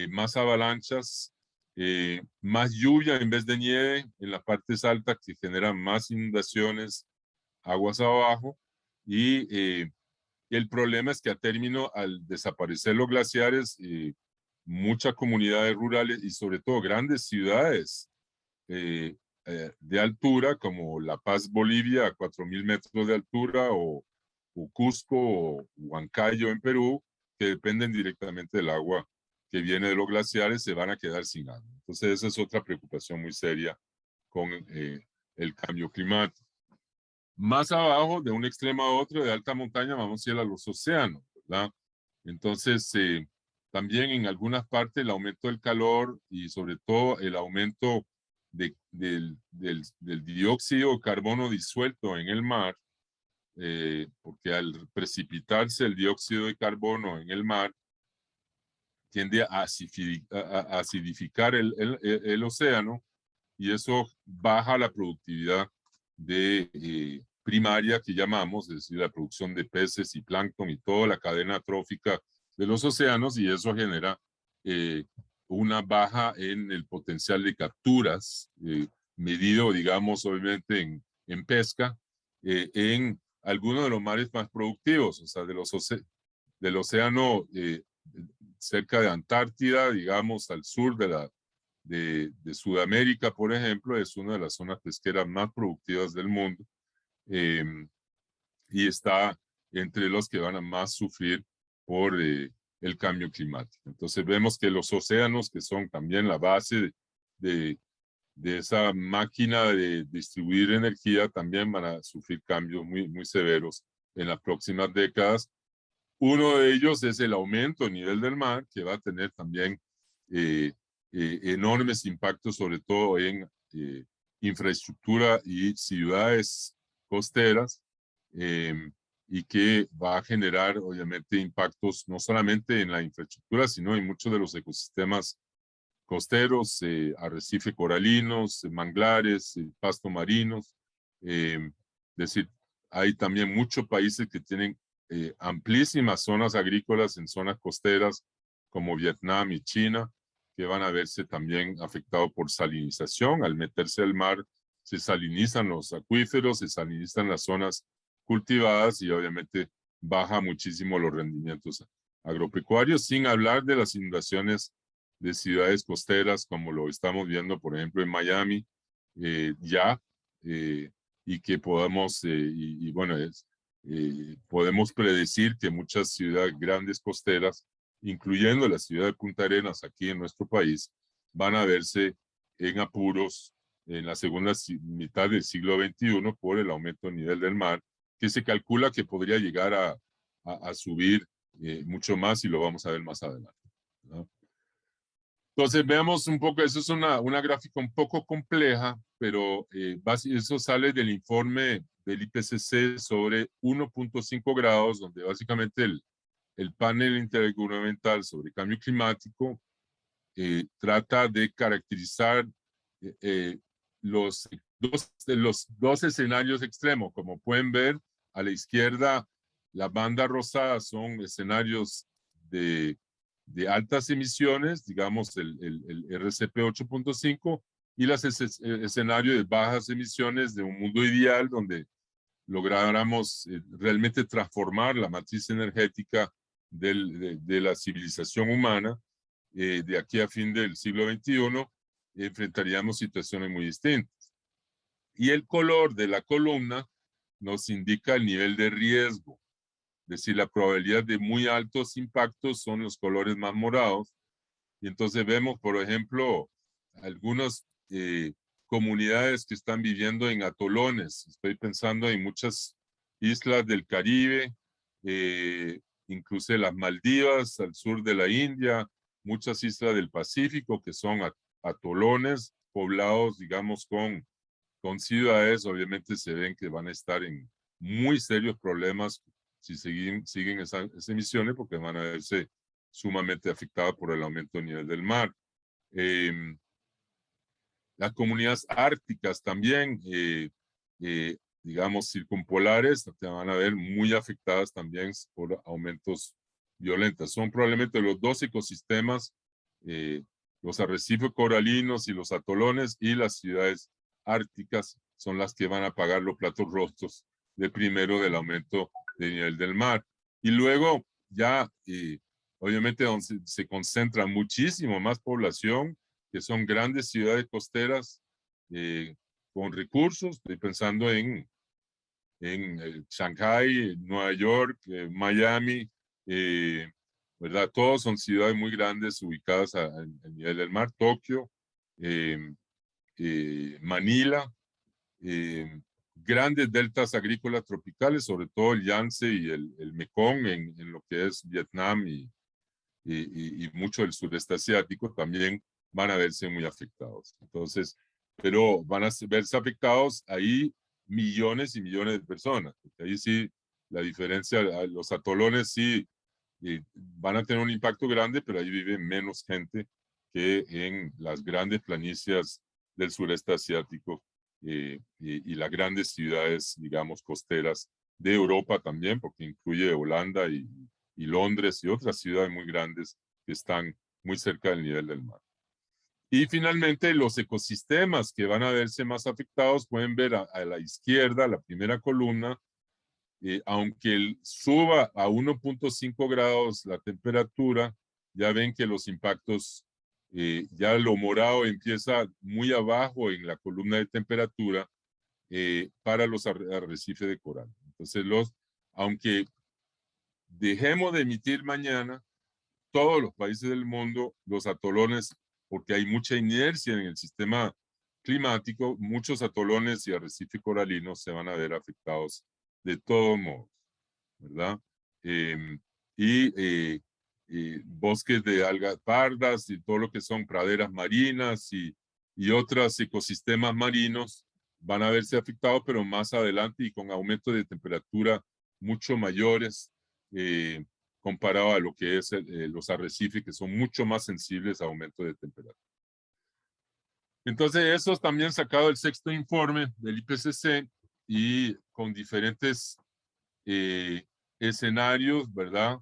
más avalanchas, más lluvia en vez de nieve en las partes altas, que generan más inundaciones, aguas abajo. Y el problema es que a término, al desaparecer los glaciares, muchas comunidades rurales y sobre todo grandes ciudades de altura, como La Paz, Bolivia, a 4.000 metros de altura, o Cusco o Huancayo en Perú, que dependen directamente del agua que viene de los glaciares, se van a quedar sin agua. Entonces esa es otra preocupación muy seria con el cambio climático. Más abajo, de un extremo a otro, de alta montaña, vamos a ir a los océanos, ¿verdad? Entonces, también en algunas partes el aumento del calor y sobre todo el aumento del dióxido de carbono disuelto en el mar, porque al precipitarse el dióxido de carbono en el mar, tiende a acidificar el océano, y eso baja la productividad primaria que llamamos, es decir, la producción de peces y plancton y toda la cadena trófica de los océanos, y eso genera una baja en el potencial de capturas, medido, digamos, obviamente en pesca, en algunos de los mares más productivos, o sea, del océano cerca de Antártida, digamos, al sur de Sudamérica, por ejemplo, es una de las zonas pesqueras más productivas del mundo, y está entre los que van a más sufrir por el cambio climático. Entonces vemos que los océanos, que son también la base de esa máquina de distribuir energía, también van a sufrir cambios muy severos en las próximas décadas. Uno de ellos es el aumento del nivel del mar, que va a tener también enormes impactos, sobre todo en infraestructura y ciudades costeras, y que va a generar, obviamente, impactos no solamente en la infraestructura, sino en muchos de los ecosistemas costeros, arrecife coralinos, manglares, pasto marinos. Es decir, hay también muchos países que tienen amplísimas zonas agrícolas en zonas costeras como Vietnam y China, que van a verse también afectados por salinización. Al meterse al mar, se salinizan los acuíferos, se salinizan las zonas cultivadas y obviamente baja muchísimo los rendimientos agropecuarios, sin hablar de las inundaciones de ciudades costeras, como lo estamos viendo, por ejemplo, en Miami, y que podamos, bueno, podemos predecir que muchas ciudades grandes costeras, incluyendo la ciudad de Punta Arenas aquí en nuestro país, van a verse en apuros en la segunda mitad del siglo XXI por el aumento del nivel del mar, que se calcula que podría llegar a subir mucho más, y lo vamos a ver más adelante, ¿no? Entonces veamos un poco, eso es una gráfica un poco compleja, pero eso sale del informe del IPCC sobre 1.5 grados, donde básicamente el panel intergubernamental sobre cambio climático trata de caracterizar los dos escenarios extremos. Como pueden ver, a la izquierda, la banda rosada son escenarios de altas emisiones, digamos el RCP 8.5, y el escenario de bajas emisiones de un mundo ideal donde lográramos realmente transformar la matriz energética de la civilización humana. De aquí a fin del siglo XXI enfrentaríamos situaciones muy distintas. Y el color de la columna nos indica el nivel de riesgo. Es decir, la probabilidad de muy altos impactos son los colores más morados. Y entonces vemos, por ejemplo, algunas comunidades que están viviendo en atolones. Estoy pensando en muchas islas del Caribe, incluso las Maldivas, al sur de la India, muchas islas del Pacífico que son atolones poblados, digamos, con ciudades. Obviamente se ven que van a estar en muy serios problemas si siguen esas emisiones, porque van a verse sumamente afectadas por el aumento del nivel del mar. Las comunidades árticas también, digamos, circumpolares, se van a ver muy afectadas también por aumentos violentos. Son probablemente los dos ecosistemas, los arrecifes coralinos y los atolones, y las ciudades árticas son las que van a pagar los platos rotos de primero del aumento del nivel del mar. Y luego ya, obviamente, donde se concentra muchísimo más población, que son grandes ciudades costeras con recursos. Estoy pensando en Shanghai, Nueva York, Miami, ¿verdad? Todos son ciudades muy grandes ubicadas al nivel del mar. Tokio, Manila, grandes deltas agrícolas tropicales, sobre todo el Yangtze y el Mekong en lo que es Vietnam y mucho del sureste asiático, también van a verse muy afectados. Entonces, pero van a verse afectados ahí millones y millones de personas. Porque ahí sí, la diferencia, los atolones sí van a tener un impacto grande, pero ahí vive menos gente que en las grandes planicies del sureste asiático y las grandes ciudades, digamos, costeras de Europa también, porque incluye Holanda y Londres y otras ciudades muy grandes que están muy cerca del nivel del mar. Y finalmente, los ecosistemas que van a verse más afectados, pueden ver a la izquierda, la primera columna, aunque suba a 1.5 grados la temperatura, ya ven que los impactos, ya lo morado empieza muy abajo en la columna de temperatura para los arrecifes de coral. Entonces, aunque dejemos de emitir mañana, todos los países del mundo, los atolones, porque hay mucha inercia en el sistema climático, muchos atolones y arrecifes coralinos se van a ver afectados de todos modos, ¿verdad? Bosques de algas pardas y todo lo que son praderas marinas y otros ecosistemas marinos van a verse afectados, pero más adelante y con aumentos de temperatura mucho mayores comparado a lo que es los arrecifes, que son mucho más sensibles a aumentos de temperatura. Entonces, eso es también sacado el sexto informe del IPCC y con diferentes escenarios, ¿verdad?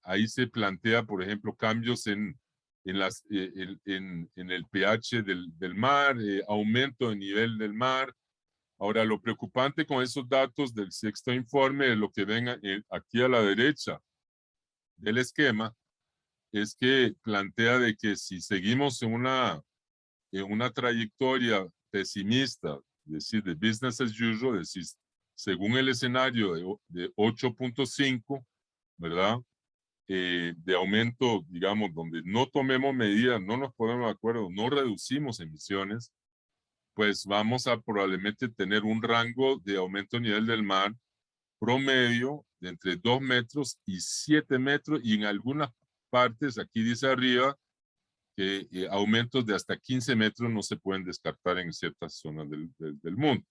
Ahí se plantea, por ejemplo, cambios en el pH del mar, aumento de nivel del mar. Ahora, lo preocupante con esos datos del sexto informe, lo que ven aquí a la derecha del esquema, es que plantea de que si seguimos en una trayectoria pesimista, es decir, de business as usual, es decir, según el escenario de 8.5, ¿verdad? De aumento, digamos, donde no tomemos medidas, no nos ponemos de acuerdo, no reducimos emisiones, pues vamos a probablemente tener un rango de aumento de nivel del mar promedio de entre 2 metros y 7 metros y en algunas partes, aquí dice arriba, que aumentos de hasta 15 metros no se pueden descartar en ciertas zonas del mundo.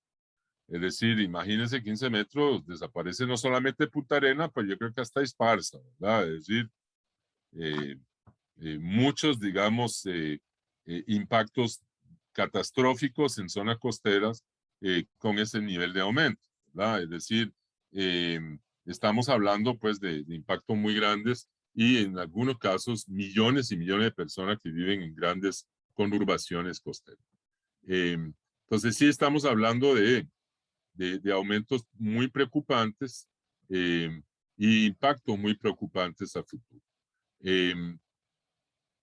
Es decir, imagínense 15 metros, desaparece no solamente Punta Arena, pues yo creo que hasta Esparza, ¿verdad? Es decir, muchos, digamos, impactos catastróficos en zonas costeras con ese nivel de aumento, ¿verdad? Es decir, estamos hablando pues de impactos muy grandes y en algunos casos millones y millones de personas que viven en grandes conurbaciones costeras. Entonces sí estamos hablando de aumentos muy preocupantes y impactos muy preocupantes a futuro.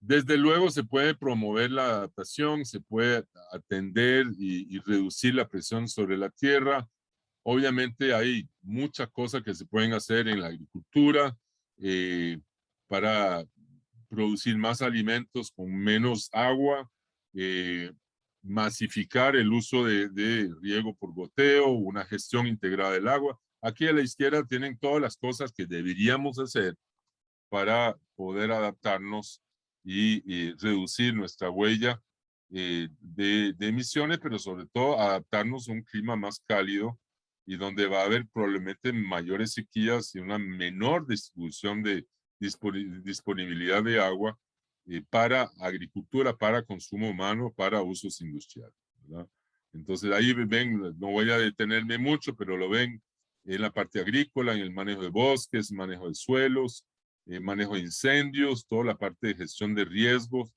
Desde luego se puede promover la adaptación, se puede atender y reducir la presión sobre la tierra. Obviamente hay muchas cosas que se pueden hacer en la agricultura para producir más alimentos con menos agua, masificar el uso de riego por goteo, una gestión integrada del agua. Aquí a la izquierda tienen todas las cosas que deberíamos hacer para poder adaptarnos y reducir nuestra huella de emisiones, pero sobre todo adaptarnos a un clima más cálido y donde va a haber probablemente mayores sequías y una menor distribución de disponibilidad de agua para agricultura, para consumo humano, para usos industriales, ¿verdad? Entonces ahí ven, no voy a detenerme mucho, pero lo ven en la parte agrícola, en el manejo de bosques, manejo de suelos, manejo de incendios, toda la parte de gestión de riesgos,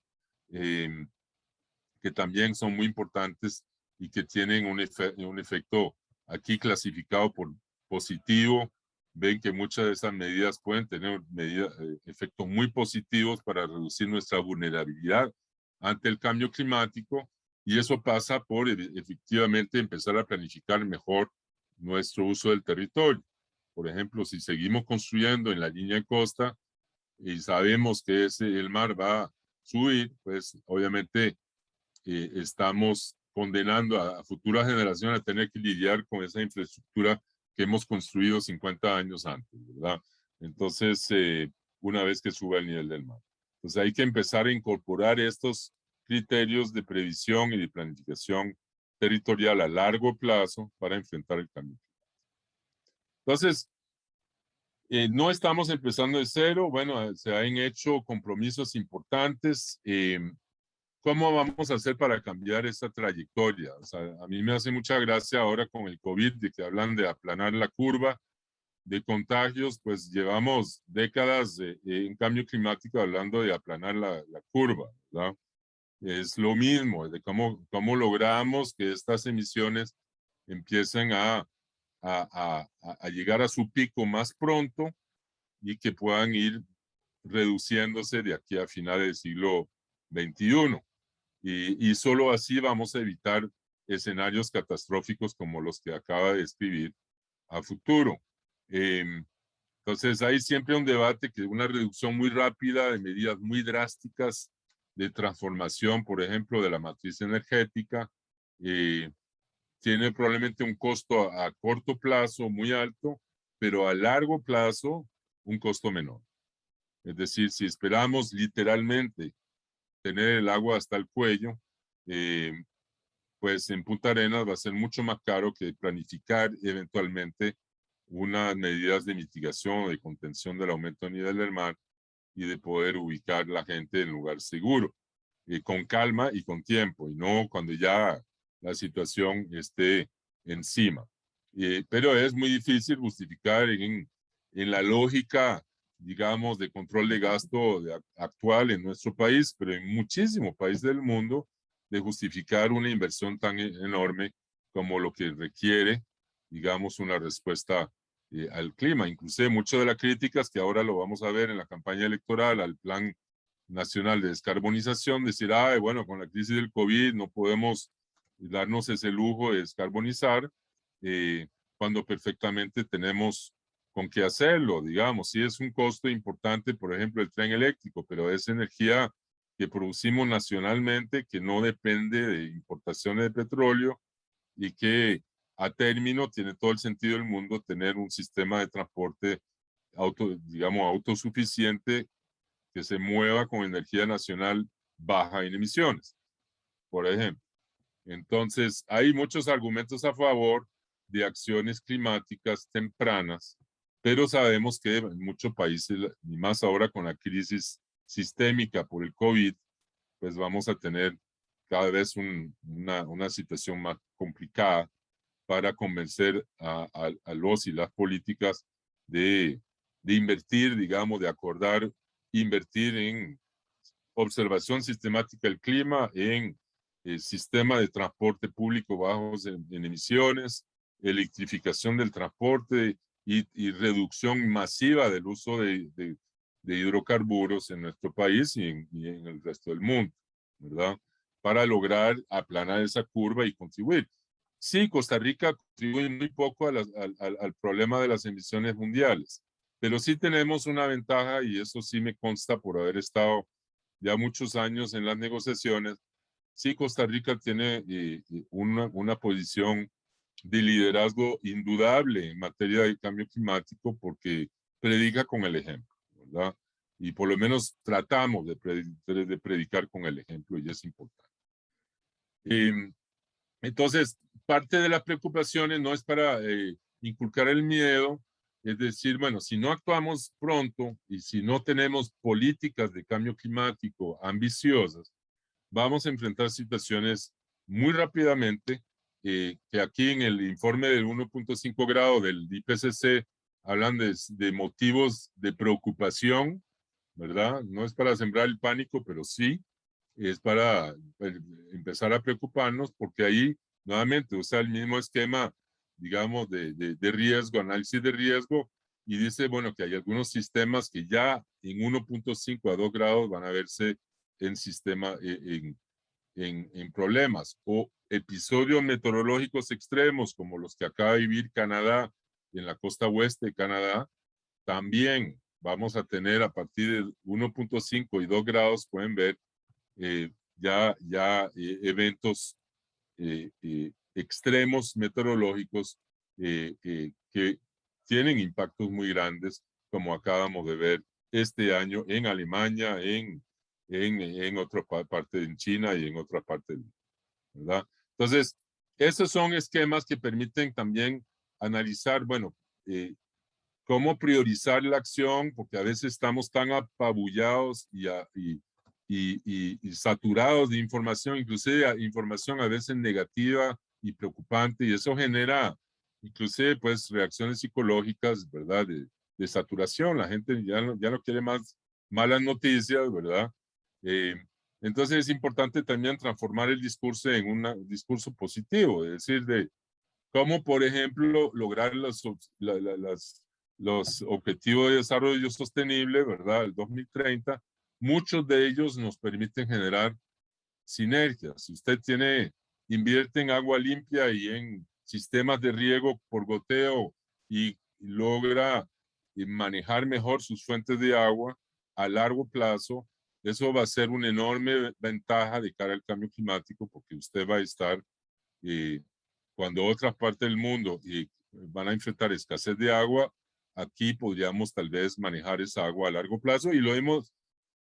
que también son muy importantes y que tienen un efecto aquí clasificado por positivo. Ven que muchas de esas medidas pueden tener efectos muy positivos para reducir nuestra vulnerabilidad ante el cambio climático y eso pasa por efectivamente empezar a planificar mejor nuestro uso del territorio. Por ejemplo, si seguimos construyendo en la línea de costa y sabemos que el mar va a subir, pues obviamente estamos condenando a futuras generaciones a tener que lidiar con esa infraestructura que hemos construido 50 años antes, ¿verdad? Entonces, una vez que suba el nivel del mar. Entonces hay que empezar a incorporar estos criterios de previsión y de planificación territorial a largo plazo para enfrentar el cambio. Entonces, no estamos empezando de cero. Bueno, se han hecho compromisos importantes. ¿Cómo vamos a hacer para cambiar esta trayectoria? O sea, a mí me hace mucha gracia ahora con el COVID, de que hablan de aplanar la curva de contagios, pues llevamos décadas en cambio climático hablando de aplanar la curva, ¿verdad? Es lo mismo, de cómo logramos que estas emisiones empiecen a a llegar a su pico más pronto y que puedan ir reduciéndose de aquí a finales del siglo XXI. Y solo así vamos a evitar escenarios catastróficos como los que acaba de describir a futuro. Entonces hay siempre un debate que una reducción muy rápida de medidas muy drásticas de transformación, por ejemplo, de la matriz energética, tiene probablemente un costo a corto plazo muy alto, pero a largo plazo un costo menor. Es decir, si esperamos literalmente tener el agua hasta el cuello, pues en Punta Arenas va a ser mucho más caro que planificar eventualmente unas medidas de mitigación o de contención del aumento del nivel del mar y de poder ubicar la gente en lugar seguro, con calma y con tiempo, y no cuando ya la situación esté encima. Pero es muy difícil justificar en la lógica, digamos, de control de gasto actual en nuestro país, pero en muchísimos países del mundo, de justificar una inversión tan enorme como lo que requiere, digamos, una respuesta al clima. Inclusive muchas de las críticas que ahora lo vamos a ver en la campaña electoral al Plan Nacional de Descarbonización, decir, ay, bueno, con la crisis del COVID no podemos darnos ese lujo de descarbonizar cuando perfectamente tenemos con qué hacerlo, digamos. Sí es un costo importante, por ejemplo, el tren eléctrico, pero es energía que producimos nacionalmente, que no depende de importaciones de petróleo y que a término tiene todo el sentido del mundo tener un sistema de transporte digamos, autosuficiente que se mueva con energía nacional baja en emisiones, por ejemplo. Entonces, hay muchos argumentos a favor de acciones climáticas tempranas, pero sabemos que en muchos países, y más ahora con la crisis sistémica por el COVID, pues vamos a tener cada vez una situación más complicada para convencer a los y las políticas de invertir, digamos, de acordar, invertir en observación sistemática del clima, en el sistema de transporte público bajos en emisiones, electrificación del transporte y reducción masiva del uso de hidrocarburos en nuestro país y en el resto del mundo, ¿verdad? Para lograr aplanar esa curva y contribuir. Sí, Costa Rica contribuye muy poco al problema de las emisiones mundiales, pero sí tenemos una ventaja y eso sí me consta por haber estado ya muchos años en las negociaciones. Sí, Costa Rica tiene una posición de liderazgo indudable en materia de cambio climático porque predica con el ejemplo, ¿verdad? Y por lo menos tratamos de predicar con el ejemplo y es importante. Entonces, parte de las preocupaciones no es para inculcar el miedo, es decir, bueno, si no actuamos pronto y si no tenemos políticas de cambio climático ambiciosas, vamos a enfrentar situaciones muy rápidamente, que aquí en el informe del 1.5 grado del IPCC hablan de motivos de preocupación, ¿verdad? No es para sembrar el pánico, pero sí es para empezar a preocuparnos porque ahí nuevamente usa el mismo esquema, digamos, de riesgo, análisis de riesgo, y dice, bueno, que hay algunos sistemas que ya en 1.5 a 2 grados van a verse en sistema, en problemas, o episodios meteorológicos extremos como los que acaba de vivir Canadá, en la costa oeste de Canadá, también vamos a tener a partir de 1.5 y 2 grados, pueden ver, eventos extremos meteorológicos que tienen impactos muy grandes, como acabamos de ver este año en Alemania, en otra parte en China y en otra parte, ¿verdad? Entonces, esos son esquemas que permiten también analizar, bueno, cómo priorizar la acción, porque a veces estamos tan apabullados y saturados de información, inclusive información a veces negativa y preocupante, y eso genera inclusive pues reacciones psicológicas, ¿verdad? De saturación, la gente ya no quiere más malas noticias, ¿verdad? Eh, entonces es importante también transformar el discurso en un discurso positivo, es decir, como por ejemplo lograr los objetivos de desarrollo sostenible, ¿verdad? El 2030, muchos de ellos nos permiten generar sinergias. Si usted invierte en agua limpia y en sistemas de riego por goteo y logra manejar mejor sus fuentes de agua a largo plazo, eso va a ser una enorme ventaja de cara al cambio climático, porque usted va a estar, cuando otras partes del mundo van a enfrentar escasez de agua, aquí podríamos tal vez manejar esa agua a largo plazo, y lo hemos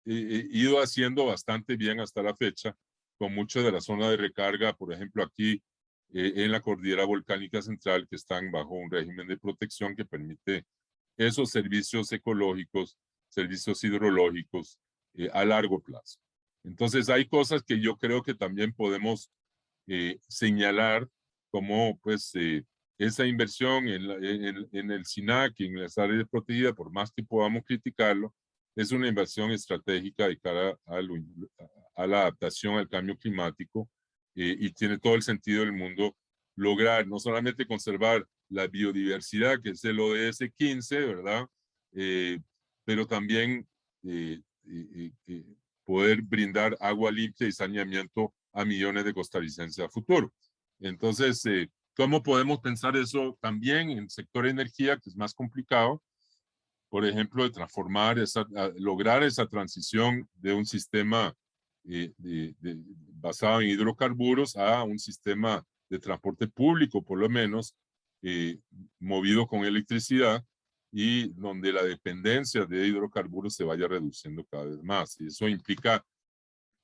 ido haciendo bastante bien hasta la fecha, con muchas de las zonas de recarga, por ejemplo, aquí en la cordillera volcánica central, que están bajo un régimen de protección que permite esos servicios ecológicos, servicios hidrológicos a largo plazo. Entonces hay cosas que yo creo que también podemos señalar, como pues esa inversión en el SINAC, en las áreas protegidas, por más que podamos criticarlo, es una inversión estratégica de cara a la adaptación al cambio climático, y tiene todo el sentido del mundo lograr no solamente conservar la biodiversidad, que es el ODS 15, ¿verdad? Pero también poder brindar agua limpia y saneamiento a millones de costarricenses a futuro. Entonces, ¿cómo podemos pensar eso también en el sector de energía, que es más complicado? Por ejemplo, de transformar, lograr esa transición de un sistema basado en hidrocarburos a un sistema de transporte público, por lo menos, movido con electricidad, y donde la dependencia de hidrocarburos se vaya reduciendo cada vez más. Y eso implica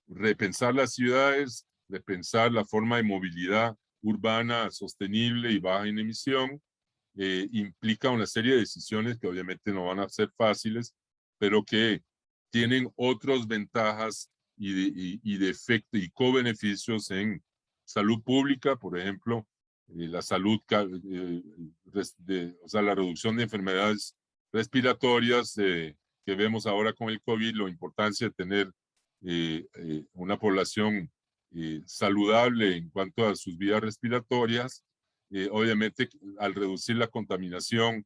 repensar las ciudades, repensar la forma de movilidad urbana sostenible y baja en emisión. Implica una serie de decisiones que obviamente no van a ser fáciles, pero que tienen otras ventajas y de efecto y co-beneficios en salud pública, por ejemplo, la salud, o sea, la reducción de enfermedades respiratorias que vemos ahora con el COVID, la importancia de tener una población saludable en cuanto a sus vías respiratorias. Obviamente, al reducir la contaminación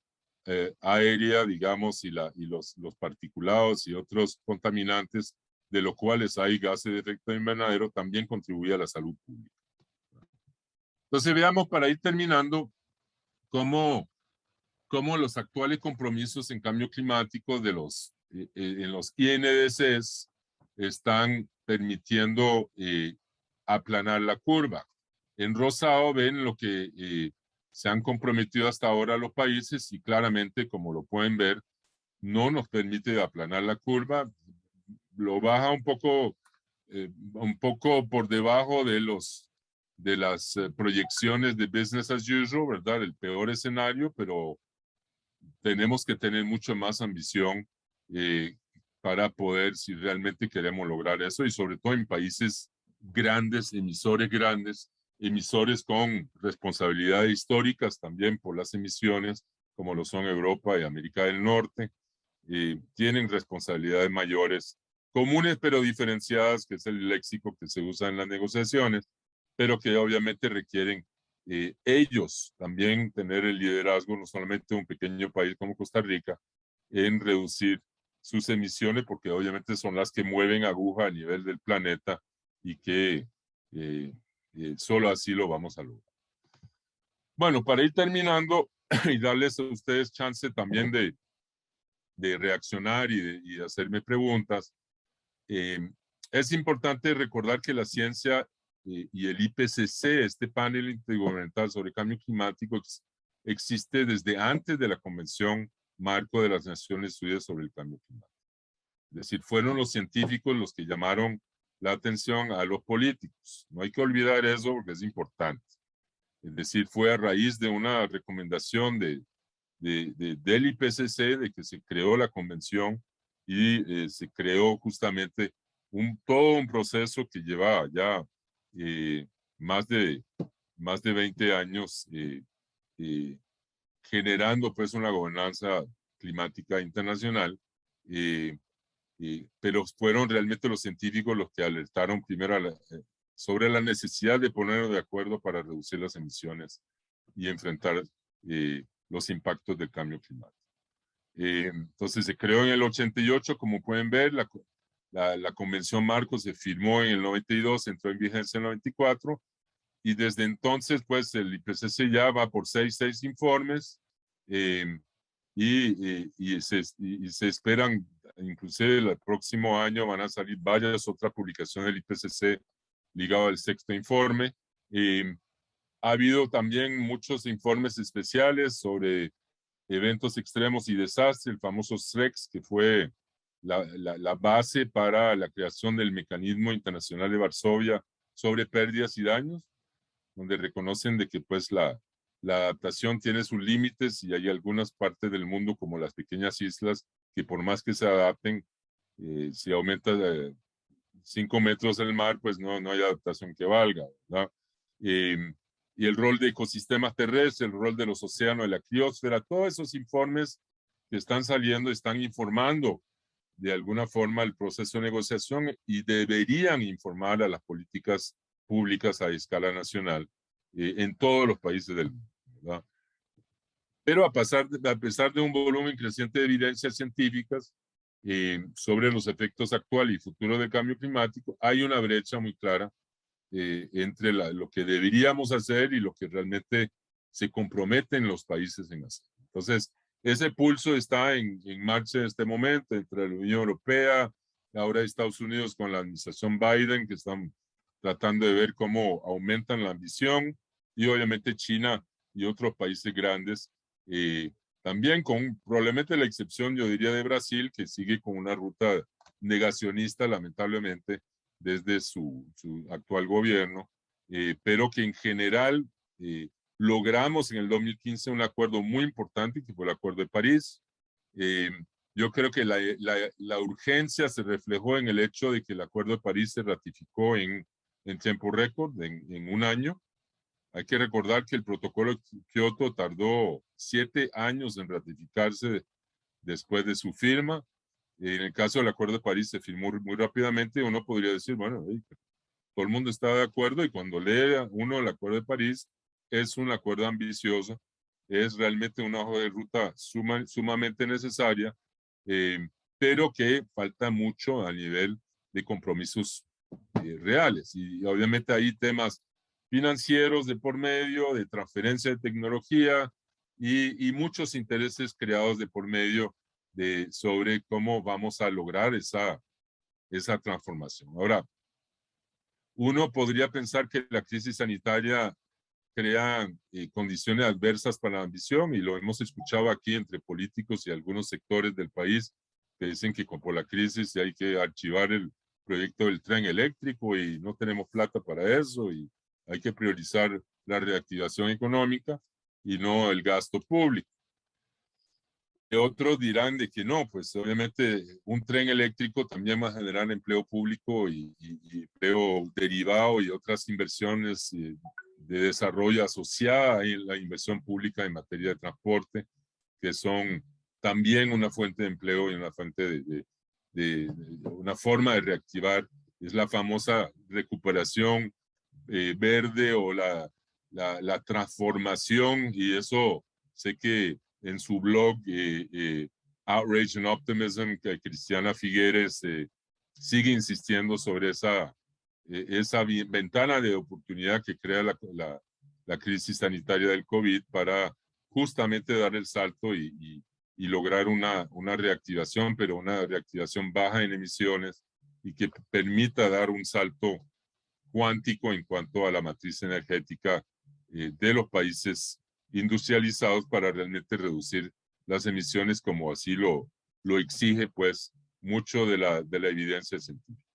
aérea, digamos, y los particulados y otros contaminantes, de los cuales hay gases de efecto invernadero, también contribuye a la salud pública. Entonces, veamos, para ir terminando, cómo los actuales compromisos en cambio climático en los INDCs están permitiendo aplanar la curva. En rosado ven lo que se han comprometido hasta ahora los países, y claramente, como lo pueden ver, no nos permite aplanar la curva. Lo baja un poco por debajo de las proyecciones de business as usual, ¿verdad? El peor escenario, pero tenemos que tener mucho más ambición para poder, si realmente queremos lograr eso, y sobre todo en países grandes, emisores con responsabilidades históricas también por las emisiones, como lo son Europa y América del Norte. Tienen responsabilidades mayores, comunes pero diferenciadas, que es el léxico que se usa en las negociaciones, pero que obviamente requieren ellos también tener el liderazgo, no solamente un pequeño país como Costa Rica, en reducir sus emisiones, porque obviamente son las que mueven aguja a nivel del planeta, y que solo así lo vamos a lograr. Bueno, para ir terminando y darles a ustedes chance también de reaccionar y de hacerme preguntas, es importante recordar que la ciencia y el IPCC, este panel intergubernamental sobre cambio climático, existe desde antes de la Convención Marco de las Naciones Unidas sobre el Cambio Climático. Es decir, fueron los científicos los que llamaron la atención a los políticos. No hay que olvidar eso, porque es importante. Es decir, fue a raíz de una recomendación del IPCC de que se creó la convención, y se creó justamente todo un proceso que lleva ya más de 20 años generando pues una gobernanza climática internacional, pero fueron realmente los científicos los que alertaron primero sobre la necesidad de ponernos de acuerdo para reducir las emisiones y enfrentar los impactos del cambio climático. Entonces se creó en el 88, como pueden ver, la Convención Marco se firmó en el 92, entró en vigencia en el 94, y desde entonces, pues, el IPCC ya va por seis informes, y se esperan, inclusive el próximo año van a salir varias otras publicaciones del IPCC ligado al sexto informe. Ha habido también muchos informes especiales sobre eventos extremos y desastres, el famoso SREX, que fue la base para la creación del Mecanismo Internacional de Varsovia sobre pérdidas y daños, donde reconocen de que pues la adaptación tiene sus límites y hay algunas partes del mundo como las pequeñas islas que por más que se adapten, si aumenta 5 metros el mar, pues no hay adaptación que valga, ¿verdad? Y el rol de ecosistemas terrestres, el rol de los océanos, de la criosfera, todos esos informes que están saliendo están informando de alguna forma el proceso de negociación y deberían informar a las políticas públicas a escala nacional en todos los países del mundo, ¿verdad? Pero a pesar de un volumen creciente de evidencias científicas sobre los efectos actuales y futuros del cambio climático, hay una brecha muy clara entre lo que deberíamos hacer y lo que realmente se comprometen los países en hacer. Entonces, ese pulso está en marcha en este momento entre la Unión Europea, ahora Estados Unidos con la administración Biden, que están tratando de ver cómo aumentan la ambición, y obviamente China y otros países grandes, también con probablemente la excepción, yo diría, de Brasil, que sigue con una ruta negacionista, lamentablemente, desde su actual gobierno, pero que en general logramos en el 2015 un acuerdo muy importante, que fue el Acuerdo de París. Yo creo que la urgencia se reflejó en el hecho de que el Acuerdo de París se ratificó en tiempo récord, en un año. Hay que recordar que el protocolo de Kioto tardó 7 años en ratificarse después de su firma. En el caso del Acuerdo de París se firmó muy rápidamente. Uno podría decir, bueno, todo el mundo está de acuerdo, y cuando lee uno el Acuerdo de París, es un acuerdo ambicioso, es realmente una hoja de ruta sumamente necesaria, pero que falta mucho a nivel de compromisos reales. Y obviamente hay temas financieros de por medio, de transferencia de tecnología y muchos intereses creados de por medio sobre cómo vamos a lograr esa transformación. Ahora, uno podría pensar que la crisis sanitaria crea condiciones adversas para la ambición, y lo hemos escuchado aquí entre políticos y algunos sectores del país que dicen que por la crisis hay que archivar el proyecto del tren eléctrico y no tenemos plata para eso, y hay que priorizar la reactivación económica y no el gasto público. Otros dirán de que no, pues obviamente un tren eléctrico también va a generar empleo público y empleo derivado y otras inversiones de desarrollo asociada a la inversión pública en materia de transporte, que son también una fuente de empleo y una fuente una forma de reactivar. Es la famosa recuperación verde o la transformación, y eso sé que en su blog Outrage and Optimism, que Cristiana Figueres sigue insistiendo sobre esa ventana de oportunidad que crea la crisis sanitaria del COVID para justamente dar el salto y lograr una reactivación, pero una reactivación baja en emisiones y que permita dar un salto cuántico en cuanto a la matriz energética de los países industrializados para realmente reducir las emisiones como así lo exige pues mucho de la evidencia científica.